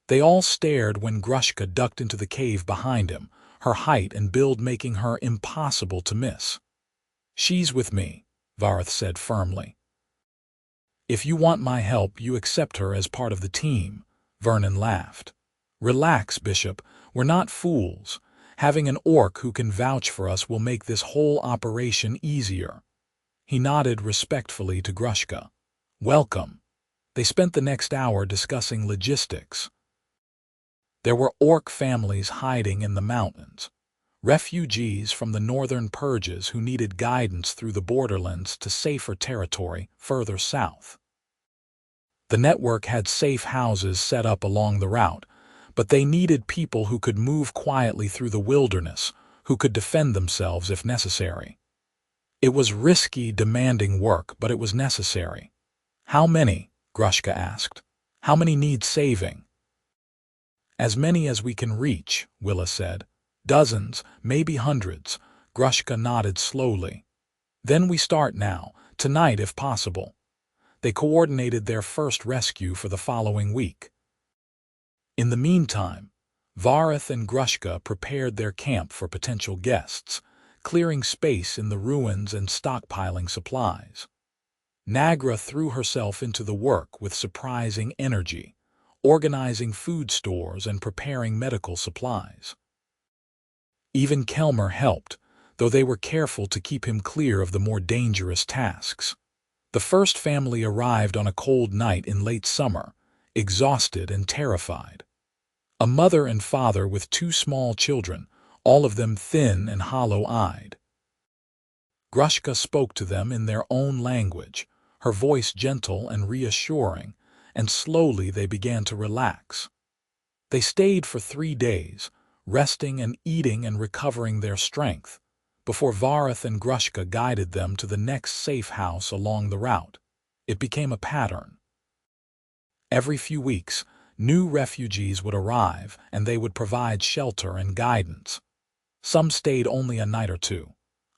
They all stared when Grushka ducked into the cave behind him, her height and build making her impossible to miss. She's with me, Vareth said firmly. If you want my help, you accept her as part of the team, Vernon laughed. Relax, Bishop, we're not fools. Having an orc who can vouch for us will make this whole operation easier. He nodded respectfully to Grushka. Welcome. They spent the next hour discussing logistics. There were orc families hiding in the mountains, refugees from the northern purges who needed guidance through the borderlands to safer territory further south. The network had safe houses set up along the route, but they needed people who could move quietly through the wilderness, who could defend themselves if necessary. It was risky, demanding work, but it was necessary. How many? Grushka asked. How many need saving? As many as we can reach, Willa said. Dozens, maybe hundreds. Grushka nodded slowly. Then we start now, tonight if possible. They coordinated their first rescue for the following week. In the meantime, Vareth and Grushka prepared their camp for potential guests, clearing space in the ruins and stockpiling supplies. Nagra threw herself into the work with surprising energy, organizing food stores and preparing medical supplies. Even Kelmer helped, though they were careful to keep him clear of the more dangerous tasks. The first family arrived on a cold night in late summer, exhausted and terrified. A mother and father with 2 small children, all of them thin and hollow-eyed. Grushka spoke to them in their own language, her voice gentle and reassuring, and slowly they began to relax. They stayed for 3 days, resting and eating and recovering their strength, before Vareth and Grushka guided them to the next safe house along the route. It became a pattern. Every few weeks, new refugees would arrive and they would provide shelter and guidance. Some stayed only a night or 2.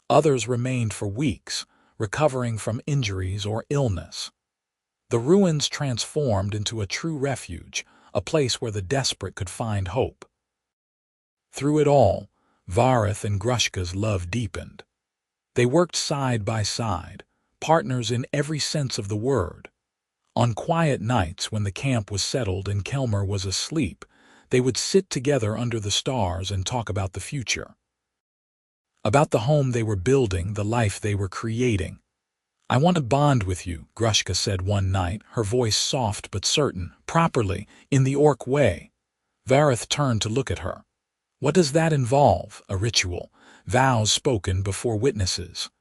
Others remained for weeks, recovering from injuries or illness. The ruins transformed into a true refuge, a place where the desperate could find hope. Through it all, Vareth and Grushka's love deepened. They worked side by side, partners in every sense of the word. On quiet nights when the camp was settled and Kelmer was asleep, they would sit together under the stars and talk about the future. About the home they were building, the life they were creating. I want to bond with you, Grushka said one night, her voice soft but certain, properly, in the orc way. Vareth turned to look at her. What does that involve? A ritual, vows spoken before witnesses.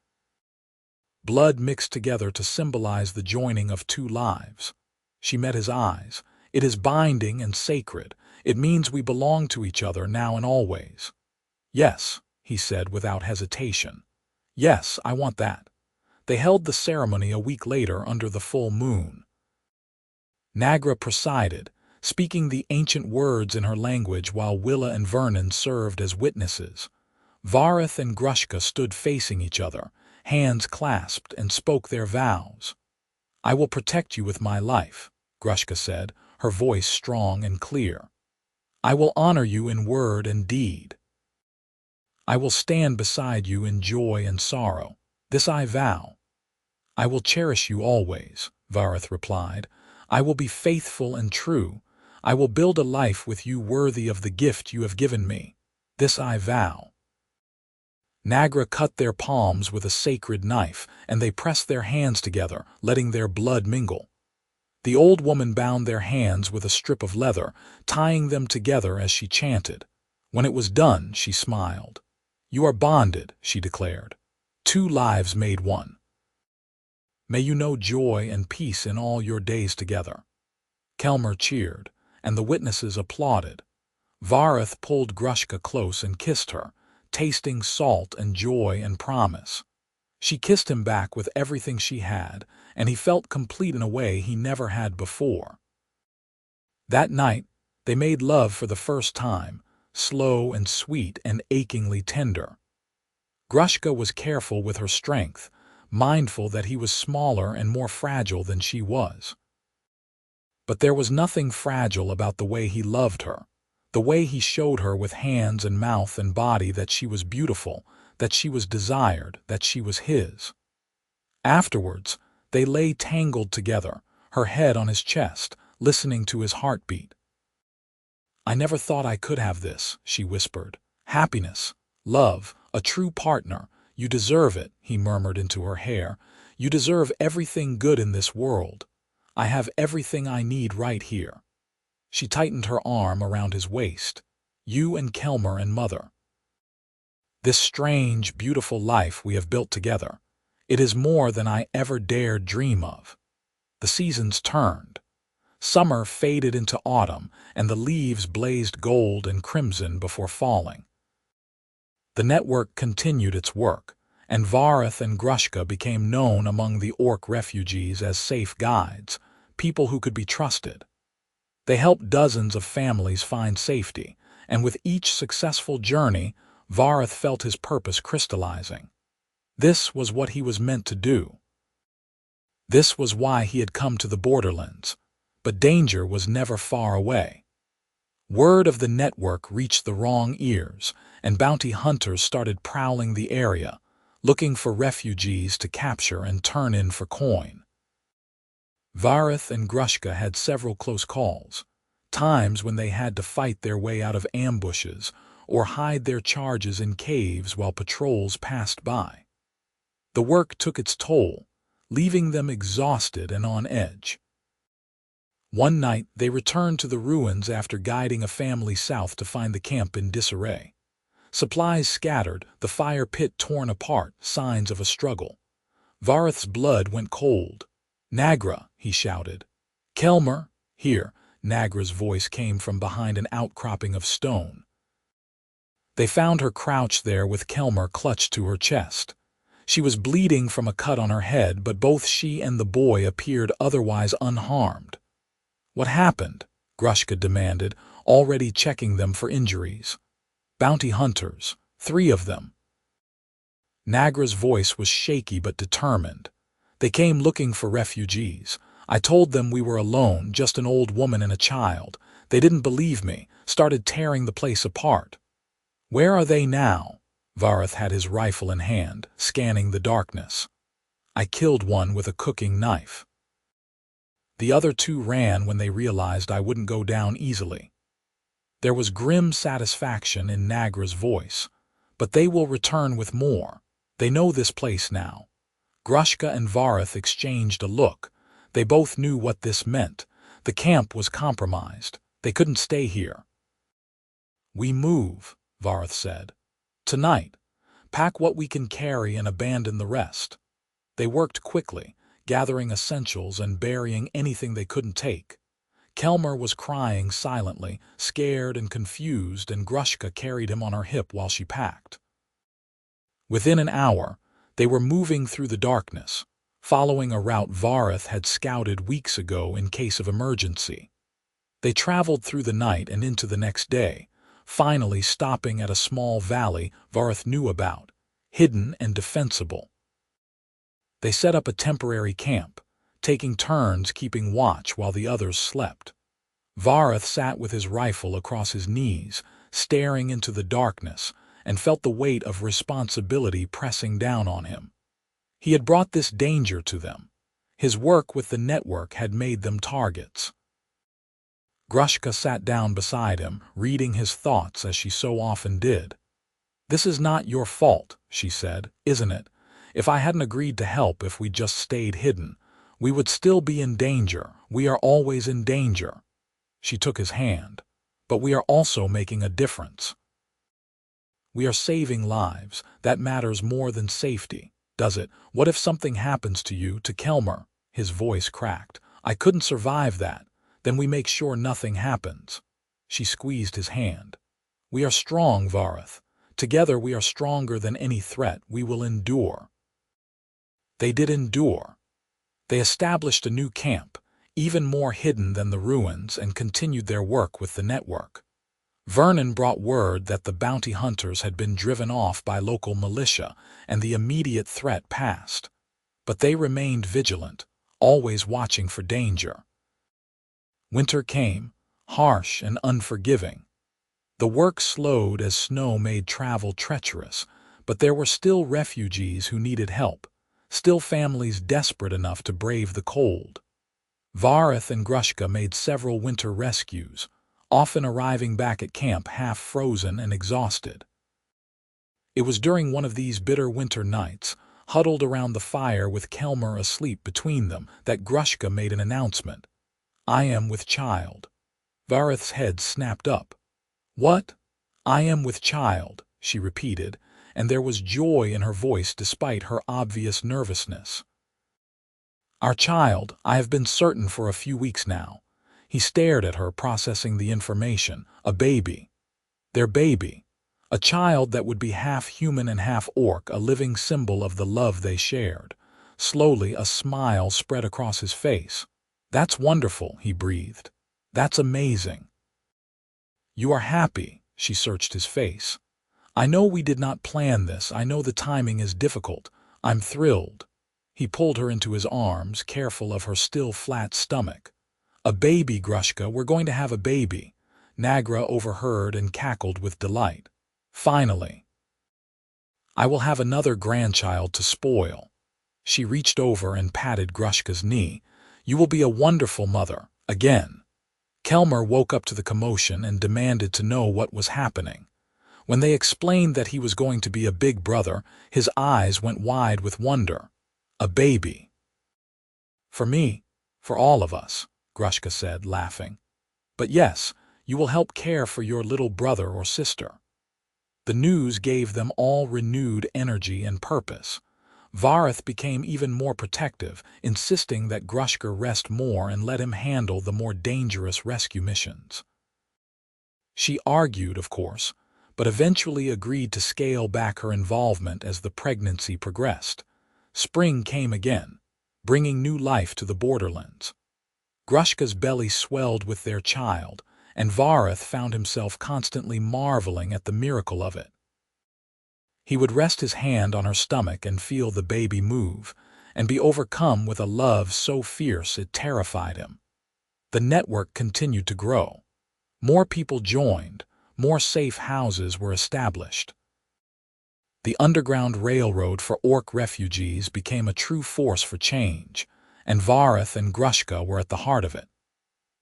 Blood mixed together to symbolize the joining of 2 lives. She met his eyes. It is binding and sacred. It means we belong to each other now and always. Yes, he said without hesitation. Yes, I want that. They held the ceremony a week later under the full moon. Nagra presided, speaking the ancient words in her language while Willa and Vernon served as witnesses. Vareth and Grushka stood facing each other, hands clasped, and spoke their vows. I will protect you with my life, Grushka said, her voice strong and clear. I will honor you in word and deed. I will stand beside you in joy and sorrow. This I vow. I will cherish you always, Vareth replied. I will be faithful and true. I will build a life with you worthy of the gift you have given me. This I vow. Nagra cut their palms with a sacred knife, and they pressed their hands together, letting their blood mingle. The old woman bound their hands with a strip of leather, tying them together as she chanted. When it was done, she smiled. You are bonded, she declared. 2 lives made one. May you know joy and peace in all your days together. Kelmer cheered, and the witnesses applauded. Vareth pulled Grushka close and kissed her, tasting salt and joy and promise. She kissed him back with everything she had, and he felt complete in a way he never had before. That night, they made love for the first time, slow and sweet and achingly tender. Grushka was careful with her strength, mindful that he was smaller and more fragile than she was. But there was nothing fragile about the way he loved her, the way he showed her with hands and mouth and body that she was beautiful, that she was desired, that she was his. Afterwards, they lay tangled together, her head on his chest, listening to his heartbeat. "I never thought I could have this," she whispered. "Happiness, love, a true partner. You deserve it," he murmured into her hair. "You deserve everything good in this world. I have everything I need right here." She tightened her arm around his waist. "You and Kelmer and Mother. This strange, beautiful life we have built together. It is more than I ever dared dream of." The seasons turned. Summer faded into autumn, and the leaves blazed gold and crimson before falling. The network continued its work, and Vareth and Grushka became known among the orc refugees as safe guides, people who could be trusted. They helped dozens of families find safety, and with each successful journey, Vareth felt his purpose crystallizing. This was what he was meant to do. This was why he had come to the borderlands. But danger was never far away. Word of the network reached the wrong ears, and bounty hunters started prowling the area, looking for refugees to capture and turn in for coin. Vareth and Grushka had several close calls, times when they had to fight their way out of ambushes or hide their charges in caves while patrols passed by. The work took its toll, leaving them exhausted and on edge. One night, they returned to the ruins after guiding a family south to find the camp in disarray. Supplies scattered, the fire pit torn apart, signs of a struggle. Vareth's blood went cold. "Nagra," he shouted. "Kelmer, here." Nagra's voice came from behind an outcropping of stone. They found her crouched there with Kelmer clutched to her chest. She was bleeding from a cut on her head, but both she and the boy appeared otherwise unharmed. "What happened?" Grushka demanded, already checking them for injuries. "Bounty hunters, 3 of them." Nagra's voice was shaky but determined. "They came looking for refugees. I told them we were alone, just an old woman and a child. They didn't believe me, started tearing the place apart." "Where are they now?" Vareth had his rifle in hand, scanning the darkness. "I killed one with a cooking knife. The other 2 ran when they realized I wouldn't go down easily." There was grim satisfaction in Nagra's voice. "But they will return with more. They know this place now." Grushka and Vareth exchanged a look. They both knew what this meant. The camp was compromised. They couldn't stay here. "We move," Vareth said. "Tonight. Pack what we can carry and abandon the rest." They worked quickly, gathering essentials and burying anything they couldn't take. Kelmer was crying silently, scared and confused, and Grushka carried him on her hip while she packed. Within an hour, they were moving through the darkness, following a route Vareth had scouted weeks ago in case of emergency. They traveled through the night and into the next day, finally stopping at a small valley Vareth knew about, hidden and defensible. They set up a temporary camp, taking turns keeping watch while the others slept. Vareth sat with his rifle across his knees, staring into the darkness, and felt the weight of responsibility pressing down on him. He had brought this danger to them. His work with the network had made them targets. Grushka sat down beside him, reading his thoughts as she so often did. "This is not your fault," she said, "isn't it? If I hadn't agreed to help, if we just stayed hidden, we would still be in danger. We are always in danger." She took his hand. "But we are also making a difference. We are saving lives. That matters more than safety, does it? What if something happens to you, to Kelmer?" His voice cracked. "I couldn't survive that. Then we make sure nothing happens." She squeezed his hand. "We are strong, Vareth. Together we are stronger than any threat. We will endure." They did endure. They established a new camp, even more hidden than the ruins, and continued their work with the network. Vernon brought word that the bounty hunters had been driven off by local militia, and the immediate threat passed. But they remained vigilant, always watching for danger. Winter came, harsh and unforgiving. The work slowed as snow made travel treacherous, But there were still refugees who needed help, still families desperate enough to brave the cold. Vareth and Grushka made several winter rescues, often arriving back at camp half frozen and exhausted. It was during one of these bitter winter nights, huddled around the fire with Kelmer asleep between them, that Grushka made an announcement. "I am with child." Vareth's head snapped up. "What?" "I am with child," she repeated, and there was joy in her voice despite her obvious nervousness. "Our child, I have been certain for a few weeks now." He stared at her, processing the information. "A baby. Their baby. A child that would be half human and half orc, a living symbol of the love they shared." Slowly, a smile spread across his face. "That's wonderful," he breathed. "That's amazing." "You are happy," she searched his face. "I know we did not plan this. I know the timing is difficult. I'm thrilled." He pulled her into his arms, careful of her still flat stomach. "A baby, Grushka, we're going to have a baby." Nagra overheard and cackled with delight. "Finally. I will have another grandchild to spoil." She reached over and patted Grushka's knee. "You will be a wonderful mother, again." Kelmer woke up to the commotion and demanded to know what was happening. When they explained that he was going to be a big brother, his eyes went wide with wonder. "A baby." "For me, for all of us," Grushka said, laughing. "But yes, you will help care for your little brother or sister." The news gave them all renewed energy and purpose. Vareth became even more protective, insisting that Grushka rest more and let him handle the more dangerous rescue missions. She argued, of course, but eventually agreed to scale back her involvement as the pregnancy progressed. Spring came again, bringing new life to the borderlands. Grushka's belly swelled with their child, and Vareth found himself constantly marveling at the miracle of it. He would rest his hand on her stomach and feel the baby move, and be overcome with a love so fierce it terrified him. The network continued to grow. More people joined, more safe houses were established. The Underground Railroad for orc refugees became a true force for change, and Vareth and Grushka were at the heart of it.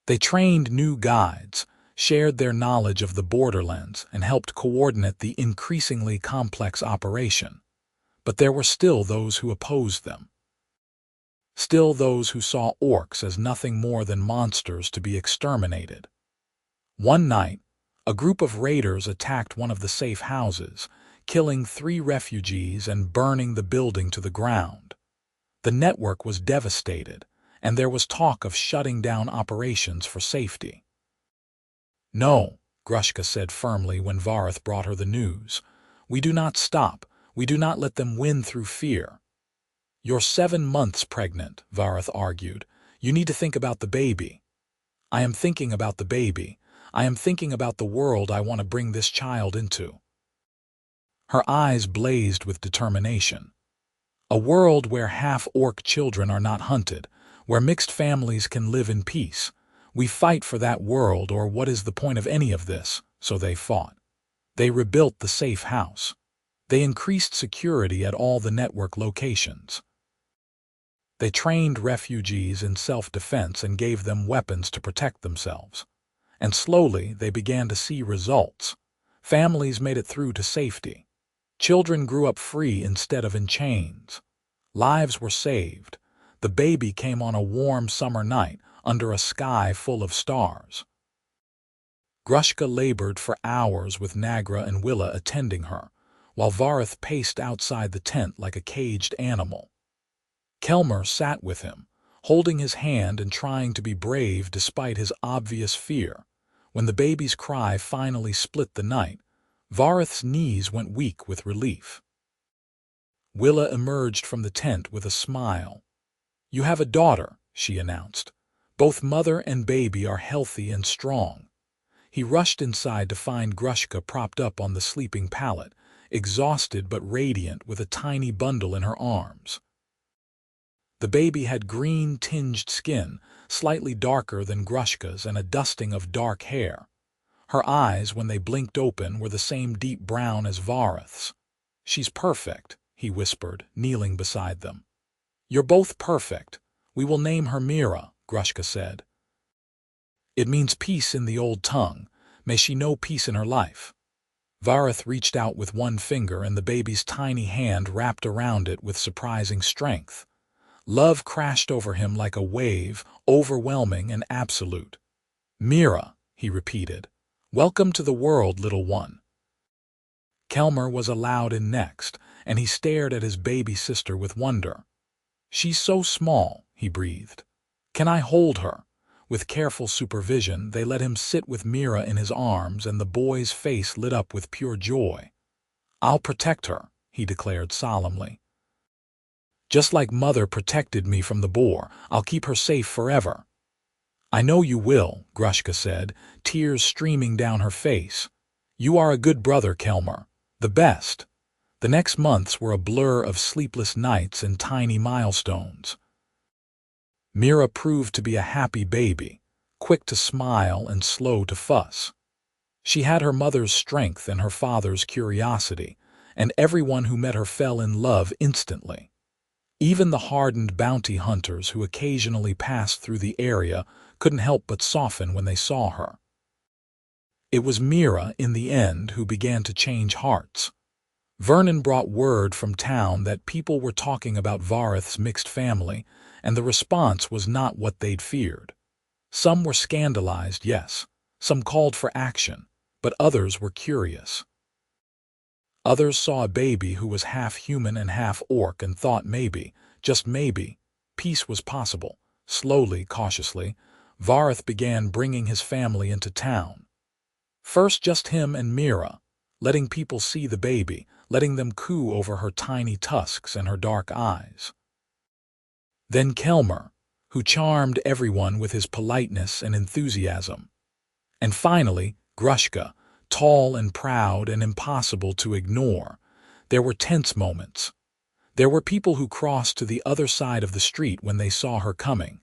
They trained new guides, shared their knowledge of the borderlands, and helped coordinate the increasingly complex operation. But there were still those who opposed them. Still those who saw orcs as nothing more than monsters to be exterminated. One night, a group of raiders attacked one of the safe houses, killing 3 refugees and burning the building to the ground. The network was devastated, and there was talk of shutting down operations for safety. "No," Grushka said firmly when Vareth brought her the news. "We do not stop. We do not let them win through fear." "You're 7 months pregnant," Vareth argued. "You need to think about the baby." "I am thinking about the baby. I am thinking about the world I want to bring this child into." Her eyes blazed with determination. "A world where half-orc children are not hunted, where mixed families can live in peace. We fight for that world, or what is the point of any of this?" So they fought. They rebuilt the safe house. They increased security at all the network locations. They trained refugees in self-defense and gave them weapons to protect themselves. And slowly they began to see results. Families made it through to safety. Children grew up free instead of in chains. Lives were saved. The baby came on a warm summer night under a sky full of stars. Grushka labored for hours with Nagra and Willa attending her, while Vareth paced outside the tent like a caged animal. Kelmer sat with him, holding his hand and trying to be brave despite his obvious fear. When the baby's cry finally split the night, Vareth's knees went weak with relief. Willa emerged from the tent with a smile. "You have a daughter," she announced. "Both mother and baby are healthy and strong." He rushed inside to find Grushka propped up on the sleeping pallet, exhausted but radiant with a tiny bundle in her arms. The baby had green-tinged skin, slightly darker than Grushka's, and a dusting of dark hair. Her eyes, when they blinked open, were the same deep brown as Vareth's. She's perfect, he whispered, kneeling beside them. You're both perfect. We will name her Mira, Grushka said. It means peace in the old tongue. May she know peace in her life. Vareth reached out with one finger and the baby's tiny hand wrapped around it with surprising strength. Love crashed over him like a wave, overwhelming and absolute. Mira, he repeated. Welcome to the world, little one. Kelmer was allowed in next, and he stared at his baby sister with wonder. She's so small, he breathed. Can I hold her? With careful supervision, they let him sit with Mira in his arms, and the boy's face lit up with pure joy. I'll protect her, he declared solemnly. Just like Mother protected me from the boar, I'll keep her safe forever. I know you will, Grushka said, tears streaming down her face. You are a good brother, Kelmer. The best. The next months were a blur of sleepless nights and tiny milestones. Mira proved to be a happy baby, quick to smile and slow to fuss. She had her mother's strength and her father's curiosity, and everyone who met her fell in love instantly. Even the hardened bounty hunters who occasionally passed through the area couldn't help but soften when they saw her. It was Mira, in the end, who began to change hearts. Vernon brought word from town that people were talking about Vareth's mixed family, and the response was not what they'd feared. Some were scandalized, yes. Some called for action, but others were curious. Others saw a baby who was half human and half orc and thought maybe, just maybe, peace was possible. Slowly, cautiously, Vareth began bringing his family into town. First just him and Mira, letting people see the baby, letting them coo over her tiny tusks and her dark eyes. Then Kelmer, who charmed everyone with his politeness and enthusiasm. And finally, Grushka, tall and proud and impossible to ignore. There were tense moments. There were people who crossed to the other side of the street when they saw her coming.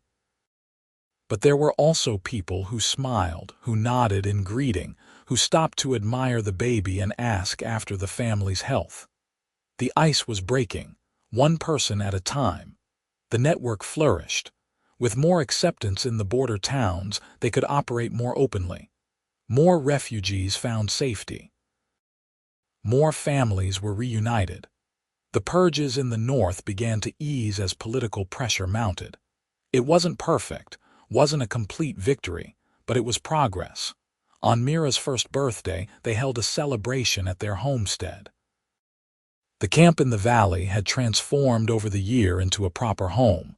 But there were also people who smiled, who nodded in greeting, who stopped to admire the baby and ask after the family's health. The ice was breaking, one person at a time. The network flourished. With more acceptance in the border towns, they could operate more openly. More refugees found safety. More families were reunited. The purges in the north began to ease as political pressure mounted. It wasn't perfect, wasn't a complete victory, but it was progress. On Mira's first birthday, they held a celebration at their homestead. The camp in the valley had transformed over the year into a proper home,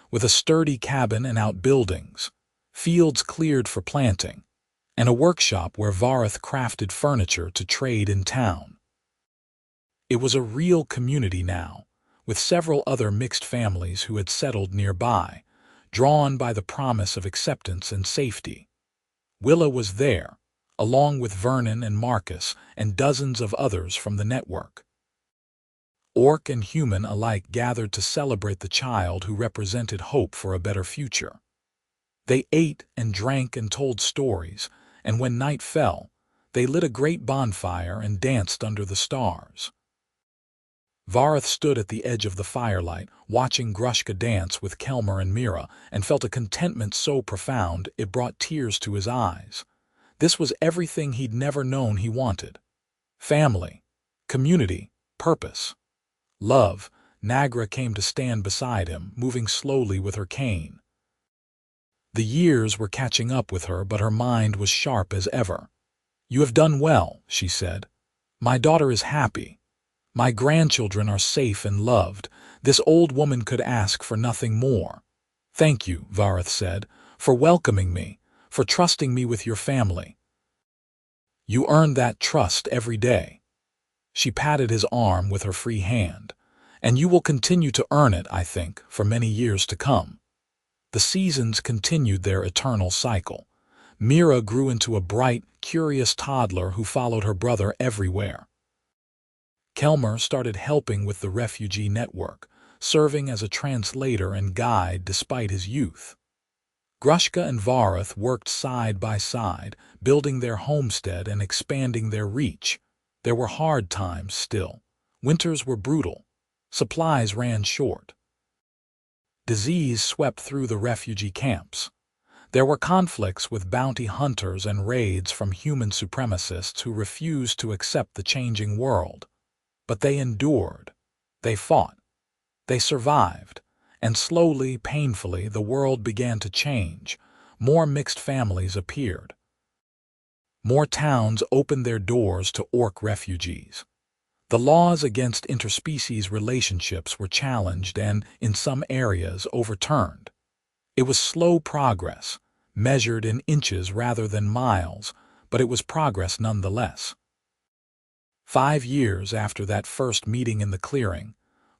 with a sturdy cabin and outbuildings, fields cleared for planting, and a workshop where Vareth crafted furniture to trade in town. It was a real community now, with several other mixed families who had settled nearby, drawn by the promise of acceptance and safety. Willa was there, along with Vernon and Marcus and dozens of others from the network. Orc and human alike gathered to celebrate the child who represented hope for a better future. They ate and drank and told stories, and when night fell, they lit a great bonfire and danced under the stars. Vareth stood at the edge of the firelight, watching Grushka dance with Kelmer and Mira, and felt a contentment so profound it brought tears to his eyes. This was everything he'd never known he wanted. Family, community, purpose. Love. Nagra came to stand beside him, moving slowly with her cane. The years were catching up with her, but her mind was sharp as ever. You have done well, she said. My daughter is happy. My grandchildren are safe and loved. This old woman could ask for nothing more. Thank you, Vareth said, for welcoming me, for trusting me with your family. You earn that trust every day. She patted his arm with her free hand. And you will continue to earn it, I think, for many years to come. The seasons continued their eternal cycle. Mira grew into a bright, curious toddler who followed her brother everywhere. Kelmer started helping with the refugee network, serving as a translator and guide despite his youth. Grushka and Vareth worked side by side, building their homestead and expanding their reach. There were hard times still. Winters were brutal. Supplies ran short. Disease swept through the refugee camps. There were conflicts with bounty hunters and raids from human supremacists who refused to accept the changing world. But they endured. They fought. They survived. And slowly, painfully, the world began to change. More mixed families appeared. More towns opened their doors to orc refugees. The laws against interspecies relationships were challenged and, in some areas, overturned. It was slow progress, measured in inches rather than miles, but it was progress nonetheless. 5 years after that first meeting in the clearing,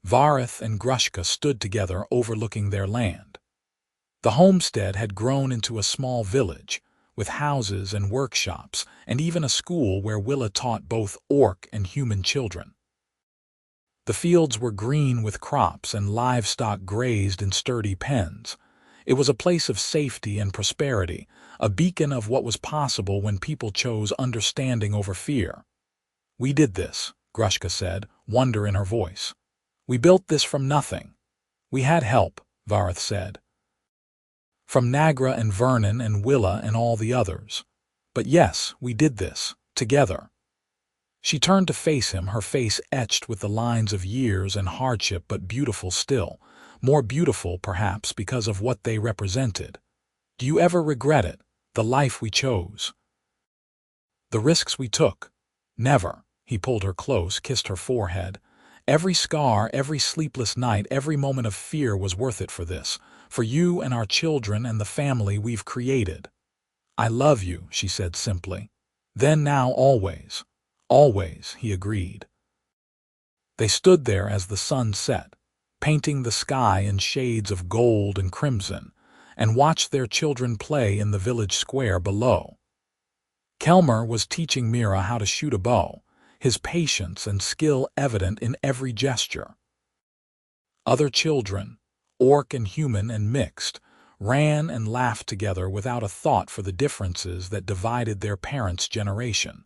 Vareth and Grushka stood together overlooking their land. The homestead had grown into a small village, with houses and workshops, and even a school where Willa taught both orc and human children. The fields were green with crops and livestock grazed in sturdy pens. It was a place of safety and prosperity, a beacon of what was possible when people chose understanding over fear. "We did this," Grushka said, wonder in her voice. "We built this from nothing." "We had help," Vareth said. "From Nagra and Vernon and Willa and all the others. But yes, we did this, together." She turned to face him, her face etched with the lines of years and hardship, but beautiful still. More beautiful, perhaps, because of what they represented. "Do you ever regret it, the life we chose? The risks we took?" "Never." He pulled her close, kissed her forehead. "Every scar, every sleepless night, every moment of fear was worth it for this. For you and our children and the family we've created." "I love you," she said simply. "Then, now, always." "Always," he agreed. They stood there as the sun set, painting the sky in shades of gold and crimson, and watched their children play in the village square below. Kelmer was teaching Mira how to shoot a bow, his patience and skill evident in every gesture. Other children, orc and human and mixed, ran and laughed together without a thought for the differences that divided their parents' generation.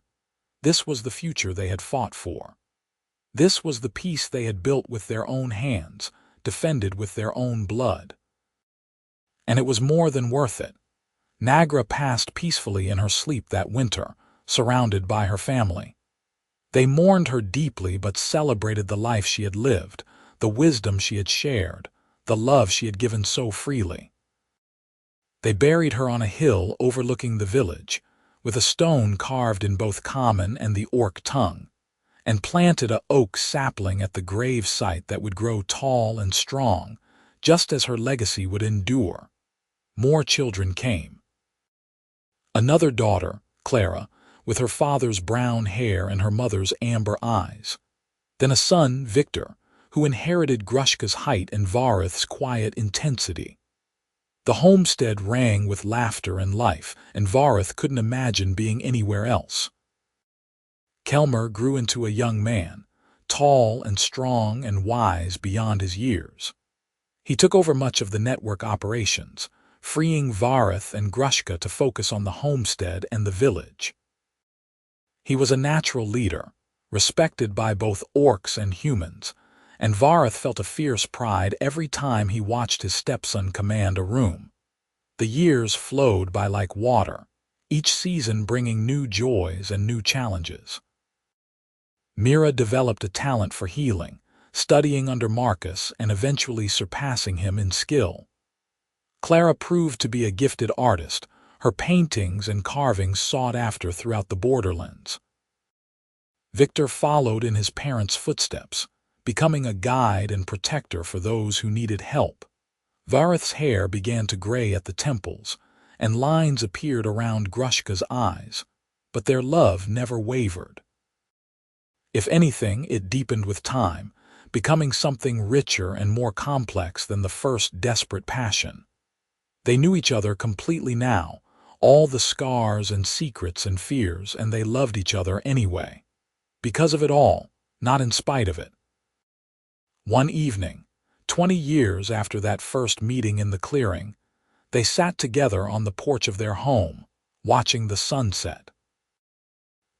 This was the future they had fought for. This was the peace they had built with their own hands, defended with their own blood. And it was more than worth it. Nagra passed peacefully in her sleep that winter, surrounded by her family. They mourned her deeply but celebrated the life she had lived, the wisdom she had shared, the love she had given so freely. They buried her on a hill overlooking the village, with a stone carved in both common and the orc tongue, and planted a oak sapling at the grave site that would grow tall and strong, just as her legacy would endure. More children came. Another daughter, Clara, with her father's brown hair and her mother's amber eyes. Then a son, Victor, who inherited Grushka's height and Vareth's quiet intensity. The homestead rang with laughter and life, and Vareth couldn't imagine being anywhere else. Kelmer grew into a young man, tall and strong and wise beyond his years. He took over much of the network operations, freeing Vareth and Grushka to focus on the homestead and the village. He was a natural leader, respected by both orcs and humans, and Vareth felt a fierce pride every time he watched his stepson command a room. The years flowed by like water, each season bringing new joys and new challenges. Mira developed a talent for healing, studying under Marcus and eventually surpassing him in skill. Clara proved to be a gifted artist, her paintings and carvings sought after throughout the borderlands. Victor followed in his parents' footsteps, becoming a guide and protector for those who needed help. Vareth's hair began to gray at the temples, and lines appeared around Grushka's eyes, but their love never wavered. If anything, it deepened with time, becoming something richer and more complex than the first desperate passion. They knew each other completely now, all the scars and secrets and fears, and they loved each other anyway. Because of it all, not in spite of it. One evening, 20 years after that first meeting in the clearing, they sat together on the porch of their home, watching the sunset.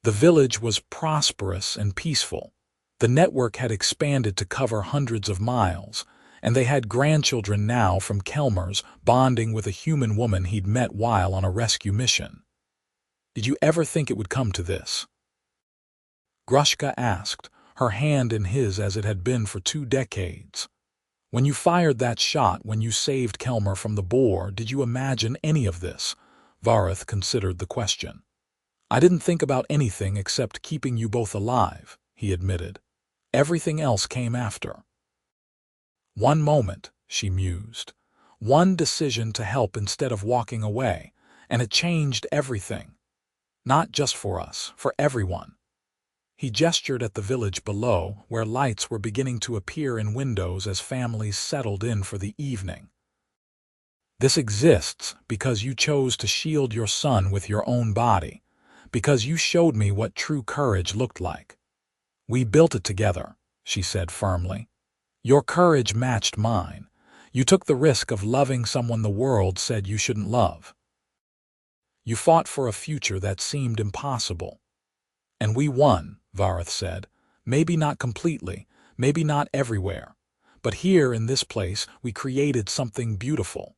The village was prosperous and peaceful, The network had expanded to cover hundreds of miles, and they had grandchildren now from Kelmer's bonding with a human woman he'd met while on a rescue mission. "Did you ever think it would come to this?" Grushka asked, her hand in his as it had been for 2 decades. "When you fired that shot when you saved Kelmer from the Boar, did you imagine any of this?" Vareth considered the question. "I didn't think about anything except keeping you both alive," he admitted. "Everything else came after." "One moment," she mused. "One decision to help instead of walking away, and it changed everything. Not just for us, for everyone." He gestured at the village below, where lights were beginning to appear in windows as families settled in for the evening. "This exists because you chose to shield your son with your own body, because you showed me what true courage looked like. We built it together," she said firmly. "Your courage matched mine. You took the risk of loving someone the world said you shouldn't love. You fought for a future that seemed impossible. And we won," Vareth said. "Maybe not completely, maybe not everywhere, but here in this place we created something beautiful."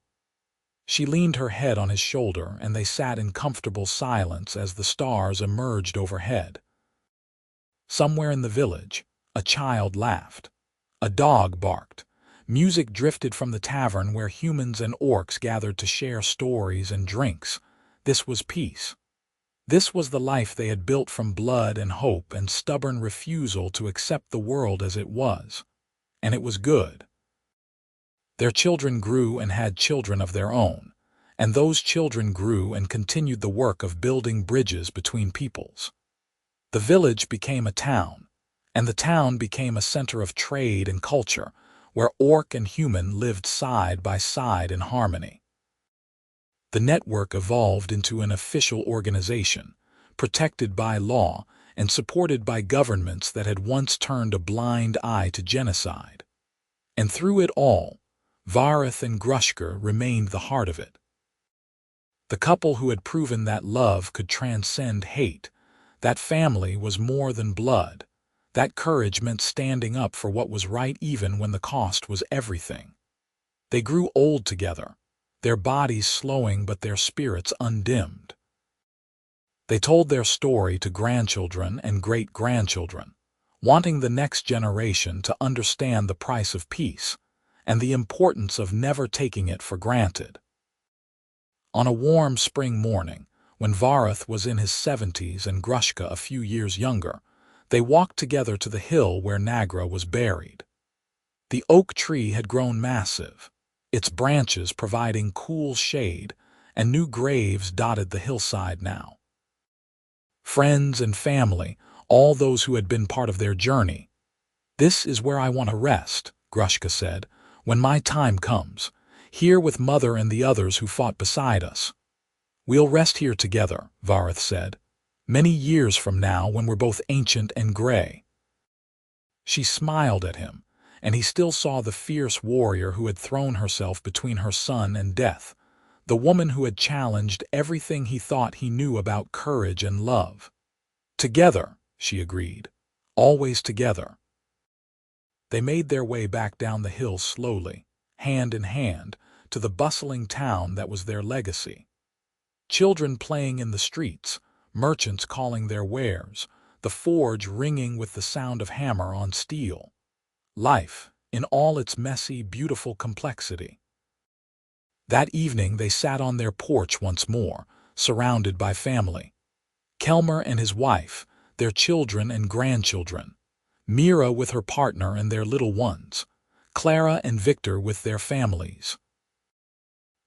She leaned her head on his shoulder, and they sat in comfortable silence as the stars emerged overhead. Somewhere in the village, a child laughed. A dog barked. Music drifted from the tavern where humans and orcs gathered to share stories and drinks. This was peace. This was the life they had built from blood and hope and stubborn refusal to accept the world as it was. And it was good. Their children grew and had children of their own, and those children grew and continued the work of building bridges between peoples. The village became a town, and the town became a center of trade and culture, where orc and human lived side by side in harmony. The network evolved into an official organization, protected by law and supported by governments that had once turned a blind eye to genocide. And through it all, Vareth and Grushka remained the heart of it. The couple who had proven that love could transcend hate, that family was more than blood, that courage meant standing up for what was right even when the cost was everything. They grew old together, their bodies slowing but their spirits undimmed. They told their story to grandchildren and great-grandchildren, wanting the next generation to understand the price of peace and the importance of never taking it for granted. On a warm spring morning, when Vareth was in his 70s and Grushka a few years younger, they walked together to the hill where Nagra was buried. The oak tree had grown massive, its branches providing cool shade, and new graves dotted the hillside now. Friends and family, all those who had been part of their journey. "This is where I want to rest," Grushka said, "when my time comes, here with Mother and the others who fought beside us." "We'll rest here together," Vareth said, "many years from now when we're both ancient and gray." She smiled at him, and he still saw the fierce warrior who had thrown herself between her son and death, the woman who had challenged everything he thought he knew about courage and love. "Together," she agreed, "always together." They made their way back down the hill slowly, hand in hand, to the bustling town that was their legacy. Children playing in the streets, merchants calling their wares, the forge ringing with the sound of hammer on steel. Life, in all its messy, beautiful complexity. That evening they sat on their porch once more, surrounded by family. Kelmer and his wife, their children and grandchildren, Mira with her partner and their little ones, Clara and Victor with their families.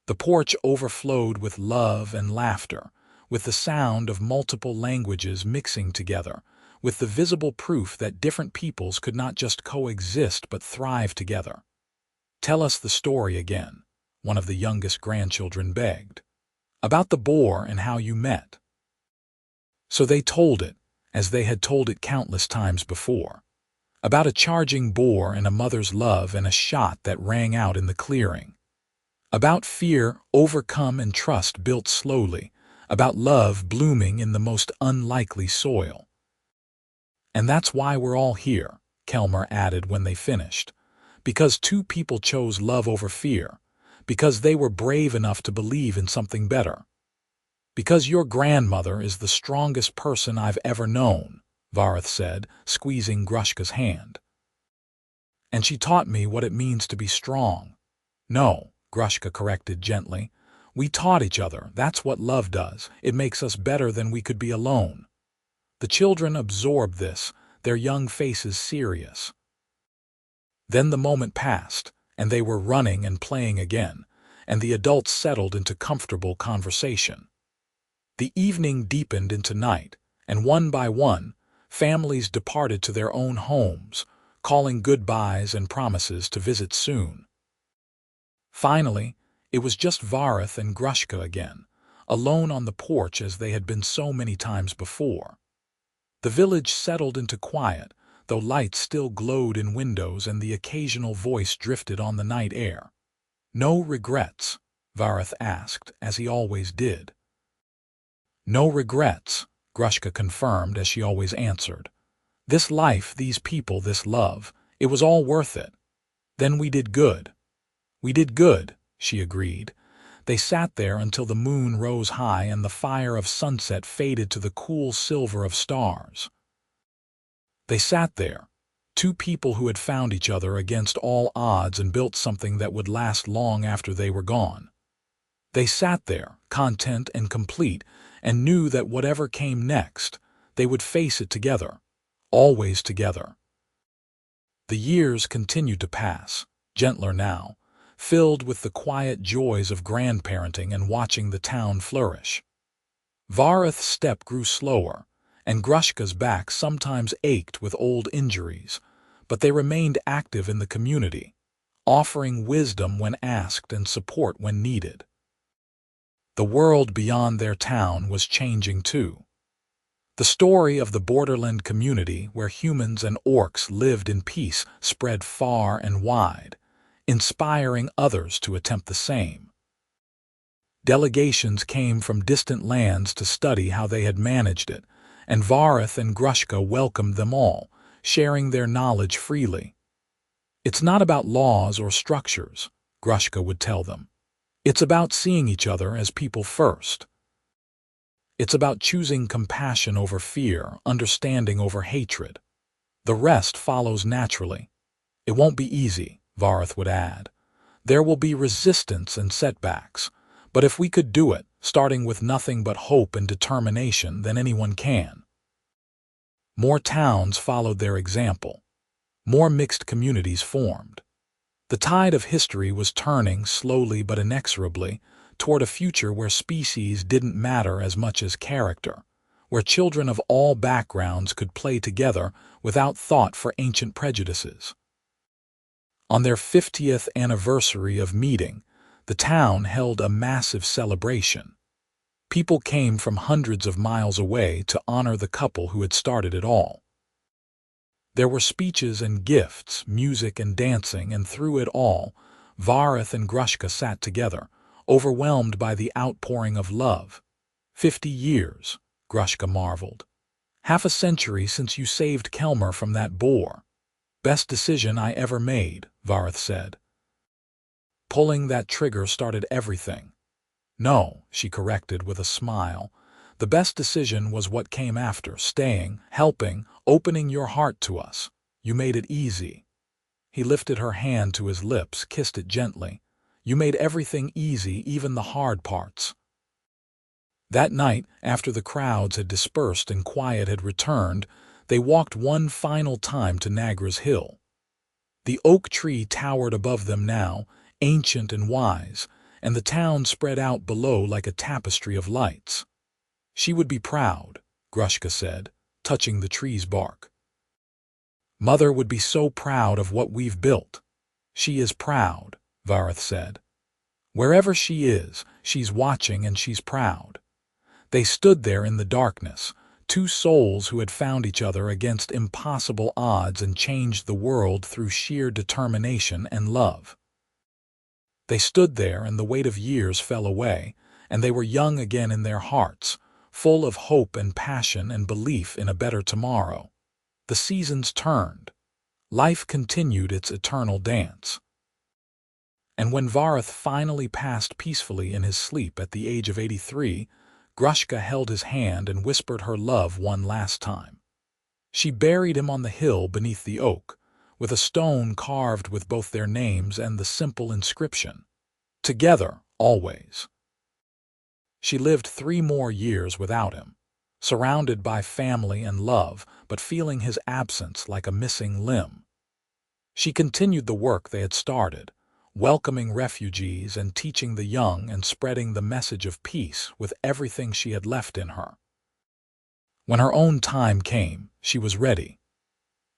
The porch overflowed with love and laughter, with the sound of multiple languages mixing together, with the visible proof that different peoples could not just coexist but thrive together. "Tell us the story again," one of the youngest grandchildren begged. "About the Boar and how you met." So they told it, as they had told it countless times before. About a charging boar and a mother's love and a shot that rang out in the clearing. About fear overcome and trust built slowly, about love blooming in the most unlikely soil. "And that's why we're all here," Kelmer added when they finished. Because two people chose love over fear. Because they were brave enough to believe in something better. Because your grandmother is the strongest person I've ever known, Vareth said, squeezing Grushka's hand. And she taught me what it means to be strong. No, Grushka corrected gently. We taught each other. That's what love does. It makes us better than we could be alone. The children absorbed this, their young faces serious. Then the moment passed, and they were running and playing again, and the adults settled into comfortable conversation. The evening deepened into night, and one by one, families departed to their own homes, calling goodbyes and promises to visit soon. Finally, it was just Vareth and Grushka again, alone on the porch as they had been so many times before. The village settled into quiet, though lights still glowed in windows and the occasional voice drifted on the night air. No regrets? Vareth asked, as he always did. No regrets, Grushka confirmed as she always answered. This life, these people, this love, it was all worth it. Then we did good. We did good, she agreed. They sat there until the moon rose high and the fire of sunset faded to the cool silver of stars. They sat there, two people who had found each other against all odds and built something that would last long after they were gone. They sat there, content and complete, and knew that whatever came next, they would face it together, always together. The years continued to pass, gentler now, filled with the quiet joys of grandparenting and watching the town flourish. Vareth's step grew slower, and Grushka's back sometimes ached with old injuries, but they remained active in the community, offering wisdom when asked and support when needed. The world beyond their town was changing too. The story of the borderland community where humans and orcs lived in peace spread far and wide, inspiring others to attempt the same. Delegations came from distant lands to study how they had managed it, and Vareth and Grushka welcomed them all, sharing their knowledge freely. It's not about laws or structures, Grushka would tell them. It's about seeing each other as people first. It's about choosing compassion over fear, understanding over hatred. The rest follows naturally. It won't be easy, Vareth would add. There will be resistance and setbacks, but if we could do it, starting with nothing but hope and determination, then anyone can. More towns followed their example. More mixed communities formed. The tide of history was turning, slowly but inexorably, toward a future where species didn't matter as much as character, where children of all backgrounds could play together without thought for ancient prejudices. On their 50th anniversary of meeting, the town held a massive celebration. People came from hundreds of miles away to honor the couple who had started it all. There were speeches and gifts, music and dancing, and through it all, Vareth and Grushka sat together, overwhelmed by the outpouring of love. 50 years, Grushka marveled. Half a century since you saved Kelmer from that boar. Best decision I ever made, Vareth said. Pulling that trigger started everything. No, she corrected with a smile. The best decision was what came after, staying, helping, opening your heart to us. You made it easy. He lifted her hand to his lips, kissed it gently. You made everything easy, even the hard parts. That night, after the crowds had dispersed and quiet had returned, they walked one final time to Nagra's Hill. The oak tree towered above them now, ancient and wise, and the town spread out below like a tapestry of lights. She would be proud, Grushka said, touching the tree's bark. Mother would be so proud of what we've built. She is proud, Vareth said. Wherever she is, she's watching and she's proud. They stood there in the darkness, two souls who had found each other against impossible odds and changed the world through sheer determination and love. They stood there and the weight of years fell away, and they were young again in their hearts, full of hope and passion and belief in a better tomorrow. The seasons turned. Life continued its eternal dance. And when Vareth finally passed peacefully in his sleep at the age of 83, Grushka held his hand and whispered her love one last time. She buried him on the hill beneath the oak, with a stone carved with both their names and the simple inscription, "Together, always." She lived 3 more years without him, surrounded by family and love, but feeling his absence like a missing limb. She continued the work they had started, welcoming refugees and teaching the young and spreading the message of peace with everything she had left in her. When her own time came, she was ready.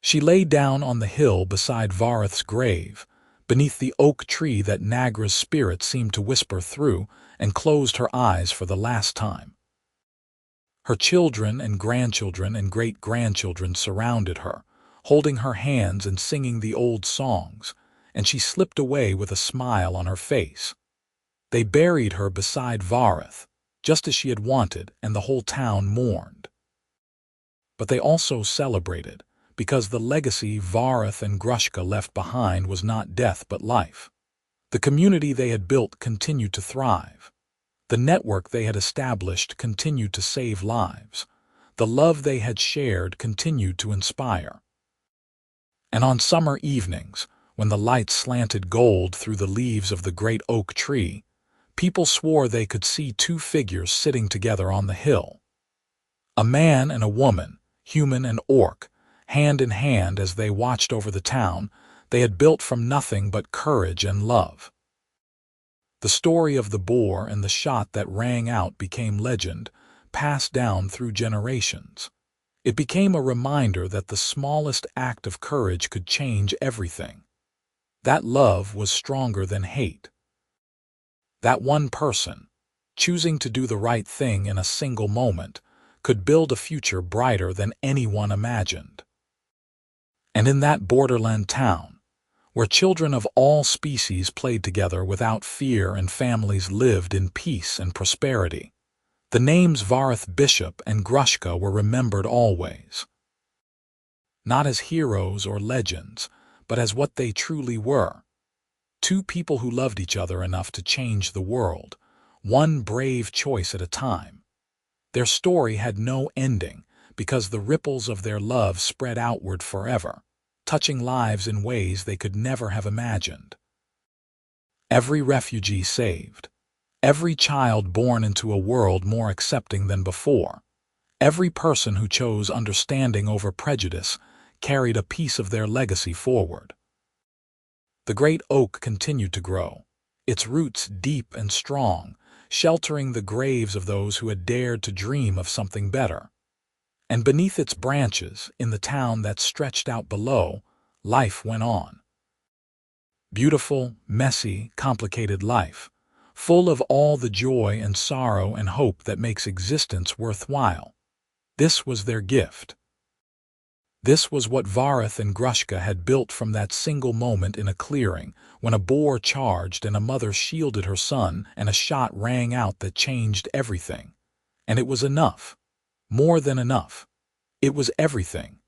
She lay down on the hill beside Vareth's grave, beneath the oak tree that Nagra's spirit seemed to whisper through, and closed her eyes for the last time. Her children and grandchildren and great-grandchildren surrounded her, holding her hands and singing the old songs, and she slipped away with a smile on her face. They buried her beside Vareth, just as she had wanted, and the whole town mourned. But they also celebrated, because the legacy Vareth and Grushka left behind was not death but life. The community they had built continued to thrive. The network they had established continued to save lives. The love they had shared continued to inspire. And on summer evenings, when the light slanted gold through the leaves of the great oak tree, people swore they could see 2 figures sitting together on the hill. A man and a woman, human and orc, hand in hand as they watched over the town they had built from nothing but courage and love. The story of the boar and the shot that rang out became legend, passed down through generations. It became a reminder that the smallest act of courage could change everything. That love was stronger than hate. That one person, choosing to do the right thing in a single moment, could build a future brighter than anyone imagined. And in that borderland town, where children of all species played together without fear and families lived in peace and prosperity, the names Vareth Bishop and Grushka were remembered always. Not as heroes or legends, but as what they truly were. 2 people who loved each other enough to change the world, one brave choice at a time. Their story had no ending because the ripples of their love spread outward forever, touching lives in ways they could never have imagined. Every refugee saved, every child born into a world more accepting than before, every person who chose understanding over prejudice carried a piece of their legacy forward. The great oak continued to grow, its roots deep and strong, sheltering the graves of those who had dared to dream of something better. And beneath its branches, in the town that stretched out below, life went on. Beautiful, messy, complicated life, full of all the joy and sorrow and hope that makes existence worthwhile. This was their gift. This was what Vareth and Grushka had built from that single moment in a clearing, when a boar charged and a mother shielded her son and a shot rang out that changed everything. And it was enough. More than enough. It was everything.